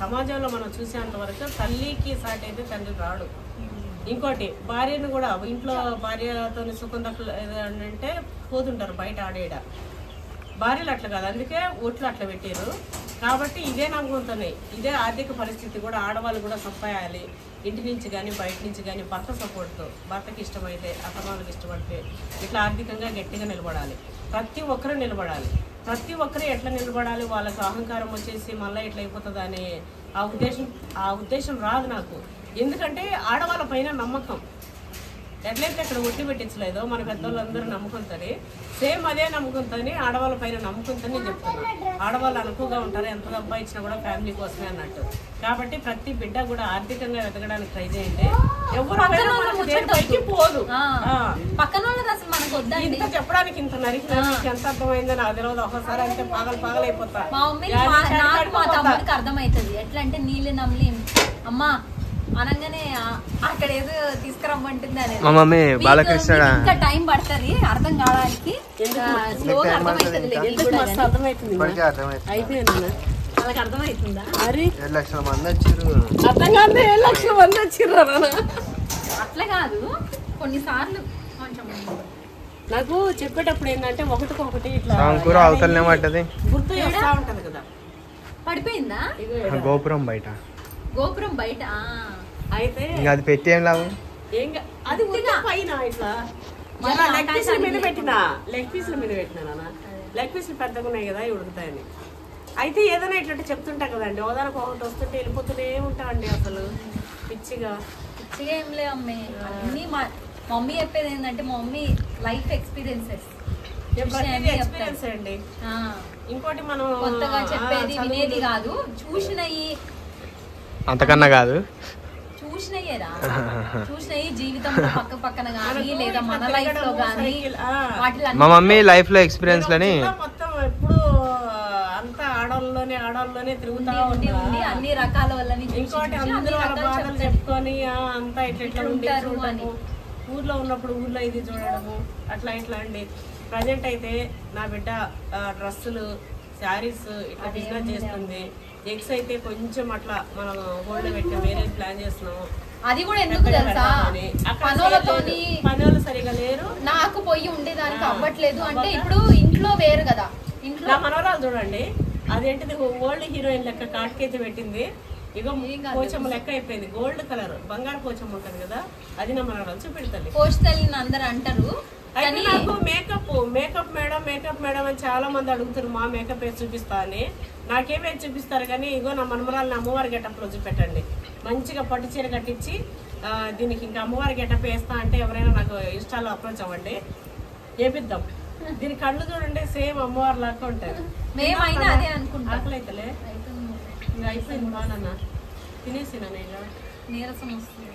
సమాజంలో మనం చూసేంత వరకు తల్లికి సాటి అయితే తండ్రి రాడు. ఇంకోటి, భార్యను కూడా ఇంట్లో భార్యతో సుఖం అంటే పోతుంటారు బయట ఆడేడ. భార్యలు అట్లా కాదు, అందుకే ఓట్లు అట్లా పెట్టారు. కాబట్టి ఇదే నమ్ముతున్నాయి, ఇదే ఆర్థిక పరిస్థితి కూడా. ఆడవాళ్ళు కూడా సంపాయాలి, ఇంటి నుంచి కానీ బయట నుంచి కానీ, భర్త సపోర్ట్తో, భర్తకి ఇష్టమైతే, అత్తమాలకు ఇష్టపడితే ఇట్లా ఆర్థికంగా గట్టిగా నిలబడాలి. ప్రతి ఒక్కరూ నిలబడాలి. ప్రతి ఒక్కరు ఎట్లా నిలబడాలి, వాళ్ళకు అహంకారం వచ్చేసి మళ్ళీ ఎట్లా అయిపోతుంది అనే ఆ ఉద్దేశం రాదు నాకు. ఎందుకంటే ఆడవాళ్ళ పైన నమ్మకం. ఎట్లయితే అక్కడ ఒట్టి పెట్టించలేదో మన పెద్దవాళ్ళందరూ నమ్ముకుంటారు, సేమ్ అదే నమ్ముకుంటుంది ఆడవాళ్ళ పైన నమ్ముకుంటుంది నేను చెప్తున్నాను. ఆడవాళ్ళు అనుకువగా ఉంటారు, ఎంత సంపాదించినా కూడా ఫ్యామిలీ కోసమే అన్నట్టు. కాబట్టి ప్రతి బిడ్డ కూడా ఆర్థికంగా ఎదగడానికి ట్రై చేయండి. ఎవరు పైకి పోదు. పక్కన వాళ్ళది అసలు మనకు వద్దండి. ఇంత చెప్పడానికి ఇంత నరికి ఎంత అర్థమైందో నాకు తెలియదు. ఒకసారి అంటే పాగలైపోతా. మా మమ్మీ నాకు మా తమ్ముడికి అర్థమవుతుంది. ఎట్లా అంటే నీళ్ళు నమ్మి అమ్మా అనగానే అక్కడ ఏదో తీసుకురమ్మంటుంది అనేది. మా మమ్మీ బాలకృష్ణ ఇంకా టైం పడుతుంది అర్థం కావడానికి. స్లోగా అర్థమవుతుంది. అయిపోయింది వాళ్ళకి అర్థమవుతుందా? మరి 7 లక్షల మంది వచ్చారు. అర్థం కాదు 7 లక్షల మంది వచ్చిర్రు. అట్లా కాదు, కొన్నిసార్లు కొంచెం నాకు చెప్పేటప్పుడు ఏంటంటే ఒకటికొకటి ఇట్లా కూర అవతలనే పడ్డది, గుర్తు చేస్తా ఉంటది కదా. పడిపోయిందా గోపురం బయట. గోపురం బయట అయితే ఇంకా అది పెట్టి ఏం లాభం? అది పైన ఇట్లా లెగ్ పీసుల మీద పెట్టినా లెగ్ పీసుల మీద పెట్టినా లెగ్ పీసులు పెద్దగా ఉన్నాయి కదా ఉడుకుతాయని. అయితే ఏదైనా ఇట్లా చెప్తుంటా కదండి, ఓదానికి ఒకటి వస్తుంటే వెళ్ళిపోతూనే ఉంటా అండి. అసలు పిచ్చిగా ఏం లే అమ్మే. అన్ని మా మమ్మీ చెప్పేది ఏంటంటే మా మమ్మీ లైఫ్ ఎక్స్పీరియన్సెస్ ఎక్స్పీరియన్స్ అండి. ఇంకోటి మనం కొత్తగా చెప్పేది వినేది కాదు, చూసినవి అంతకన్నా కాదు, చూసినవి జీవితంలో పక్క పక్కన గానీ లేదా మన లైఫ్ లో గానీ వాటిలో మా మమ్మీ లైఫ్ లో ఎక్స్పీరియన్స్ లని మొత్తం ఎప్పుడు అంతా ఆడవాళ్ళలోనే తిరుగుతా ఉండి అన్ని రకాల వాళ్ళని ఇంకోటి అందరూ వాళ్ళ బాధలు చెప్పుకొని అంతా ఇట్లా ఉంటారు అని ఊర్లో ఉన్నప్పుడు ఊర్లో ఇది చూడడము అట్లా ఇట్లా అండి. ప్రజెంట్ అయితే నా బిడ్డ డ్రెస్సులు శారీస్ ఇట్లా బిజినెస్ చేస్తుంది. ఎగ్స్ అయితే కొంచెం అట్లా మనం హోల్డ్ పెట్టి వేరే ప్లాన్ చేస్తున్నాము. అది కూడా ఎందుకు తెలుసా, పనులు సరిగా లేరు, నాకు పొయ్యి ఉండేదానికి అవ్వట్లేదు అంటే ఇప్పుడు ఇంట్లో వేరు కదా. ఇంట్లో నా మనవరాలు చూడండి, అదేంటిది ఓల్డ్ హీరోయిన్ లెక్క కాటుకైతే పెట్టింది. ఇగో పోచమ్మ లెక్క అయిపోయింది, గోల్డ్ కలర్ బంగారు పోచమ్మ ఉంటది కదా, అది నా మనవరాలు చూపెడతాను. పోస్టల్ని అందరు అంటారు. అయితే నాకు మేకప్ మేడం అని చాలా మంది అడుగుతారు, మా మేకప్ వేసి చూపిస్తా అని. నాకేమేసి చూపిస్తారు కానీ ఇగో నా మనమరాలని అమ్మవారి గెటప్ లో చూపెట్టండి. మంచిగా పట్టు చీర కట్టించి దీనికి ఇంకా అమ్మవారి గెటప్ వేస్తా అంటే ఎవరైనా నాకు ఇన్స్టాలో అప్రోచ్ అవ్వండి, వేపిద్దాం. దీని కళ్ళు చూడండి సేమ్ అమ్మవారి లాగా ఉంటాయి. మేమైనా అదే అనుకుంటాం. ఆకలి అయితేలే ఇంకా అయిపోయింది బాగా తినేసినా నేను, నీరసం వస్తుంది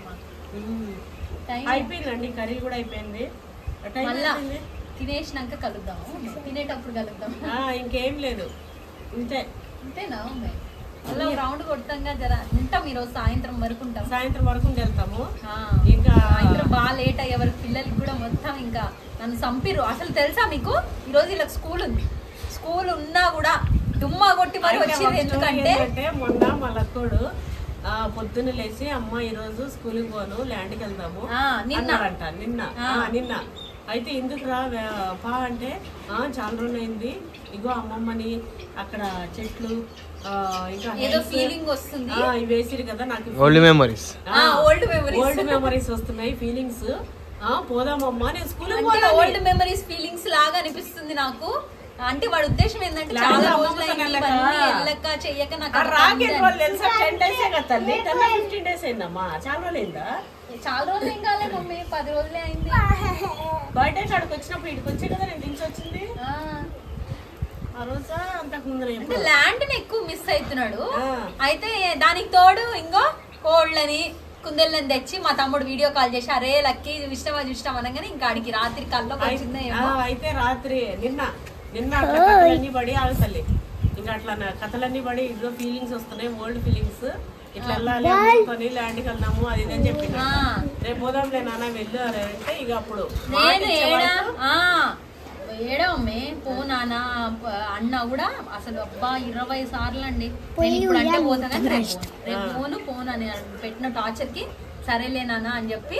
అయిపోయిందండి. కర్రీ కూడా అయిపోయింది, తినేసినాక కలుద్దాం, తినేటప్పుడు కలుద్దాం. ఇంకేం లేదు, ఇంతేనా మళ్ళీ రౌండ్ కొడతాంగా జర ఉంటాం. ఈరోజు సాయంత్రం వరకు ఉంటాం, సాయంత్రం వరకు వెళ్తాము. ఇంకా సాయంత్రం బాగా లేట్ అయ్యే వరకు పిల్లలకి కూడా మొత్తం ఇంకా నన్ను చంపిరు. అసలు తెలుసా మీకు ఈరోజు ఇలా స్కూల్ ఉంది, స్కూల్ ఉన్నా కూడా డుమ్మా కొట్టి మరి వచ్చింది. ఎందుకంటే మొన్న మా లక్కోడు పొద్దున్న లేచి అమ్మ ఈరోజు స్కూల్కి పోను ల్యాండ్కి వెళ్దాము అన్నారంట. నిన్న అయితే ఎందుకు రా పా అంటే చాలా రోజులు అయింది, ఇగో అమ్మమ్మని అక్కడ చెట్లు ఇంకా ఏదో ఫీలింగ్ వస్తుంది, ఇవి వేసిరు కదా నాకు ఓల్డ్ మెమరీస్ వస్తున్నాయి, ఫీలింగ్స్. పోదామమ్మా నేను స్కూల్ ఓల్డ్ మెమరీస్ ఫీలింగ్స్ లాగా అనిపిస్తుంది నాకు. అంటే వాడి ఉద్దేశం ఏంటంటే చాలా రోజులక చెయ్యక నాకు చాలా రోజులైందా? చాలా రోజులు ఏం కాలే మమ్మీ, 10 రోజులే అయింది. బర్త్డే కాడికి వచ్చినప్పుడు ఇక్కడికి వచ్చే కదా నేను దించి వచ్చింది. ఆ రోజు అంతకు ముందు ల్యాండ్ ని ఎక్కువ మిస్ అవుతున్నాడు. అయితే దానికి తోడు ఇంకో కోళ్ళని కుందేళ్ళని తెచ్చి మా తమ్ముడు వీడియో కాల్ చేసి అరే లక్కీ ఇష్టం అనగానే ఇంకా ఆడికి రాత్రి కల్లో వచ్చిందే. అయితే రాత్రి నిన్న కథలన్నీ పడి ఆగుతలే ఇంకా అట్లా కథలన్నీ పడి ఇదిగో ఫీలింగ్స్ వస్తున్నాయి, ఓల్డ్ ఫీలింగ్స్. ఇట్లా వెళ్ళాలి ల్యాండ్కి వెళ్దాము అది అని చెప్పిన. రేపు పోదాంలే నాన్న వెళ్ళు అంటే ఇక అప్పుడు ఏడవమ్మే పోనానా అన్న కూడా అసలు అబ్బా 20 సార్లు అండి. నేను ఇప్పుడు అంటే పోతాను రేపు పోను అని పెట్టిన టార్చర్ కి సరేలేనా అని చెప్పి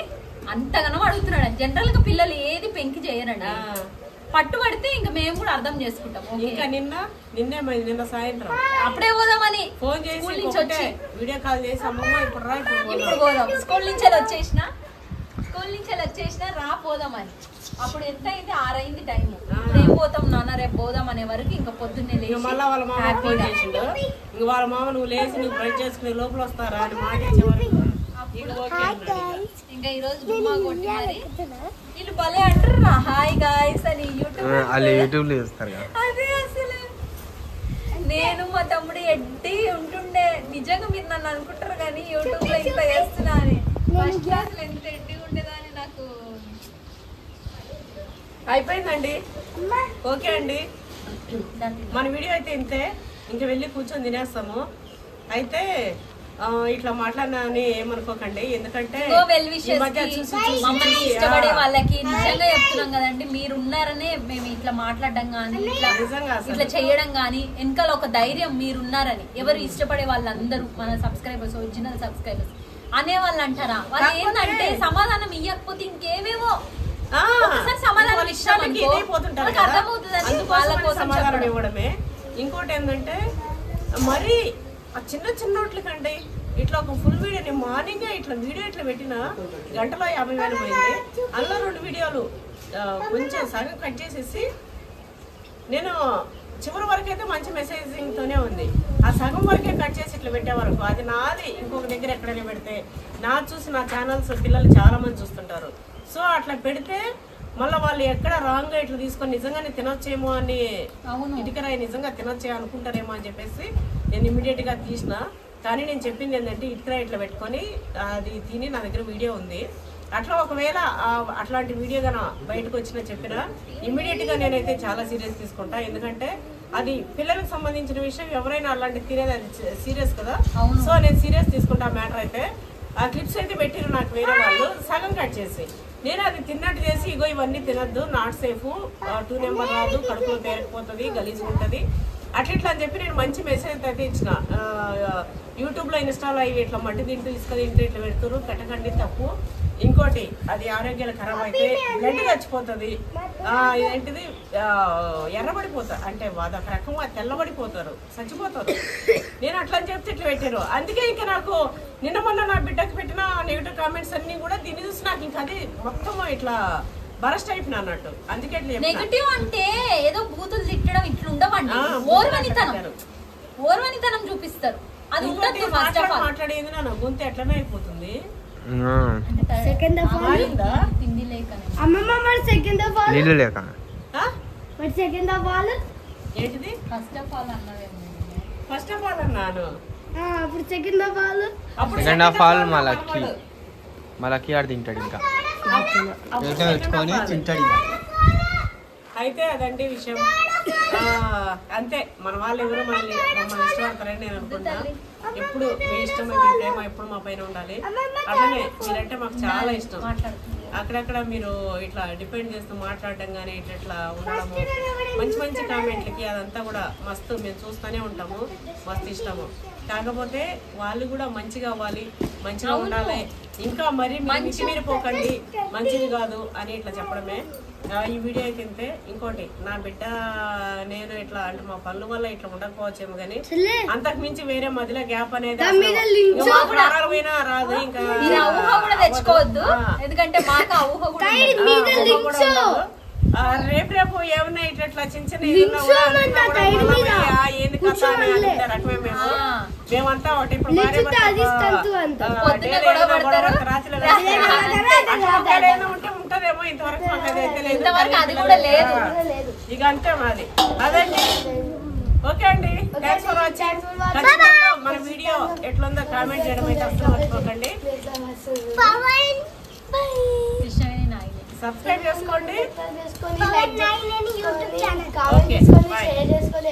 అంతగానో అడుగుతున్నాడు. జనరల్ గా పిల్లలు ఏది పెంకి చేయరండి, పట్టుబడితే ఇంకా మేము కూడా అర్థం చేసుకుంటాం. ఇంకా నిన్న సాయంత్రం అప్పుడే పోదామని ఫోన్ చేసి వచ్చి వీడియో కాల్ చేసి అమ్మమ్మ ఇప్పుడు పోదాం, స్కూల్ నుంచి వచ్చేసిన రా పోదామని. అప్పుడు ఎంత అయింది 6 అయింది టైం. రేపు పోతాం నాన్న రేపు పోదాం అనే వరకు ఇంకా పొద్దున్నే లేచి మళ్ళీ వాళ్ళ మామ ఫోన్ చేసిండు. ఇంక వాళ్ళ మామ నువ్వు లేచి నువ్వు బ్రష్ చేసుకునే లోపల వస్తారా అని మాట ఇచ్చేవారు. ఇక ఓకే అన్నాడు. ఇంకా ఈ రోజు బొమ్మ కొట్టినది వీళ్ళు భలే అంటారు హాయ్ గాయ్స్ అని యూట్యూబ్ లో చూస్తారు కదా. అదే అసలు నేను మా తమ్ముడు ఎడ్డి ఉంటుండే నిజంగా మీరు నన్ను అనుకుంటారు కానీ యూట్యూబ్ లో ఇంత చేస్తున్నా అని ఫస్ట్ క్లాస్ లో ఎంత ఎడ్డి ఉండేదాన్ని నాకు అయిపోయిందండి. ఓకే అండి, మన వీడియో అయితే ఇంతే. ఇంకా వెళ్ళి కూర్చొని తినేస్తాము. అయితే ఇట్లా మాట్లాడినా అని ఏమనుకోకండి, ఎందుకంటే మమ్మల్ని ఇష్టపడే వాళ్ళకి నిజంగా చెప్తున్నాం కదండి, మీరు ఉన్నారనే మేము ఇట్లా మాట్లాడడం కానీ ఇట్లా చేయడం కానీ వెనకాల ఒక ధైర్యం మీరున్నారని. ఎవరు ఇష్టపడే వాళ్ళందరూ మన సబ్స్క్రైబర్స్ ఒరిజినల్ సబ్స్క్రైబర్స్ అనే వాళ్ళు అంటారా, వాళ్ళు ఏంటంటే సమాధానం ఇవ్వకపోతే ఇంకేమేమో సమాధానం సమాధానం ఇవ్వడమే. ఇంకోటి ఏంటంటే మరి ఆ చిన్న చిన్న వాటికంటే ఇట్లా ఒక ఫుల్ వీడియో మార్నింగ్ ఇట్లా వీడియో ఇట్లా పెట్టిన గంటలో 50,000 పోయింది. అందులో 2 వీడియోలు కొంచెం సగం కట్ చేసేసి నేను చివరి వరకు అయితే మంచి మెసేజింగ్ తోనే ఉంది. ఆ సగం వరకే కట్ చేసి ఇట్లా పెట్టే వరకు అది నాది ఇంకొక దగ్గర ఎక్కడైనా పెడితే నా చూసి నా ఛానల్స్ పిల్లలు చాలా మంది చూస్తుంటారు. సో అట్లా పెడితే మళ్ళీ వాళ్ళు ఎక్కడ రాంగ్ గా ఇట్లా తీసుకొని నిజంగానే తినొచ్చేమో అని ఇటుకరాయి నిజంగా తినొచ్చే అనుకుంటారేమో అని చెప్పేసి నేను ఇమీడియట్ గా తీసిన. కానీ నేను చెప్పింది ఏంటంటే ఇటుకరాయి ఇట్లా పెట్టుకొని అది తిని నా దగ్గర వీడియో ఉంది. అట్లా ఒకవేళ అట్లాంటి వీడియో గాన బయటకు వచ్చినా చెప్పినా ఇమీడియట్ గా నేనైతే చాలా సీరియస్ తీసుకుంటా. ఎందుకంటే అది పిల్లలకు సంబంధించిన విషయం, ఎవరైనా అలాంటి తినేది అది సీరియస్ కదా. సో నేను సీరియస్ తీసుకుంటా మ్యాటర్. అయితే ఆ క్లిప్స్ అయితే పెట్టిరు నాకు వేరే వాళ్ళు సగం కట్ చేసి, నేను అది తిన్నట్టు చేసి ఇగో ఇవన్నీ తినద్దు, నాట్ సేఫ్, 2 నెంబర్ రాదు, కడుపులో పేరకపోతుంది, గలీజ్ ఉంటుంది అట్లా ఇట్లా అని చెప్పి నేను మంచి మెసేజ్ అయితే ఇచ్చిన. యూట్యూబ్లో ఇన్స్టాలో అవి ఇట్లా మట్టి తింటూ ఇసుక తింటూ ఇట్లా పెడుతురు, పెట్టకండి తప్పు. ఇంకోటి అది ఆరోగ్యాలు ఖరాబ్ అయితే బ్లడ్ చచ్చిపోతుంది, ఏంటిది ఎర్రబడిపోతారు, అంటే అదొక రకంగా తెల్లబడిపోతారు, చచ్చిపోతారు. నేను అట్లా అని చెప్తే ఇట్లా పెట్టారు. అందుకే ఇంకా నాకు నిన్న మొన్న నా బిడ్డకి పెట్టిన నెగిటివ్ కామెంట్స్ అన్ని కూడా దీన్ని చూసి నాకు ఇంకా అది మొత్తం ఇట్లా బరస్ట్ అయిపోయినా అన్నట్టు. అందుకే నెగటివ్ అంటే ఏదో బూతులు తిట్టడం ఇట్లా ఉండవండి, ఓర్వనితనం చూపిస్తారు. అది మాట్లాడేది నా గొంతు ఎట్లనే అయిపోతుంది. సెకండ్ ఆఫ్ ఆల్ నీళ్ళు లేక సెకండ్ ఆఫ్ ఆల్ ఏంటిది ఫస్ట్ ఆఫ్ ఆల్ అన్నాను. అప్పుడు సెకండ్ ఆఫ్ ఆల్ మళ్ళీ ఆడు తింటాడు ఇంకా పెట్టుకొని తింటాడు. అయితే అదండి విషయం. అంతే, మన వాళ్ళు ఎవరు మమ్మల్ని ఇష్టపడతారని నేను అనుకుంటా. ఎప్పుడు మీ ఇష్టం మీ ప్రేమ ఎప్పుడు మా పైన ఉండాలి. అట్లనే మీరంటే మాకు చాలా ఇష్టం. అక్కడక్కడ మీరు ఇట్లా డిపెండ్ చేస్తూ మాట్లాడడం కానీ ఇట్లా ఉండడము, మంచి మంచి కామెంట్లకి అదంతా కూడా మస్తు మేము చూస్తూనే ఉంటాము, మస్తు ఇష్టము. కాకపోతే వాళ్ళు కూడా మంచిగా అవ్వాలి, మంచిగా ఉండాలి, ఇంకా మరి మీరు పోకండి, మంచిది కాదు అని ఇట్లా చెప్పడమే ఈ వీడియో అయితే ఇంతే. ఇంకోటి నా బిడ్డ నేను ఇట్లా అంటే మా పనుల వల్ల ఇట్లా ఉండకపోవచ్చేమో కానీ అంతకు మించి వేరే మధ్యలో గ్యాప్ అనేది రాదు. ఇంకా తెచ్చుకోవద్దు, ఎందుకంటే మాకు ఊహ కూడా రేపు ఏమన్నా ఇట్లా చిన్న చిన్న ఏంది కథ అని రకమే మేమంతా ఒకటి ఇప్పుడు ఉంటే ఉంటదేమో, ఇంతవరకు మాకు అది అయితే లేదు. ఇక అంతే మాది అదండి. ఓకే అండి, థ్యాంక్స్ ఫర్ వాచింగ్. మన వీడియో ఎట్లుందో కామెంట్ చేయడం అయితే అసలు మర్చిపోకండి. సబ్స్క్రైబ్ చేసుకోండి. యూట్యూబ్ ఛానల్ కామెంట్ చేసుకొని షేర్ చేసుకొని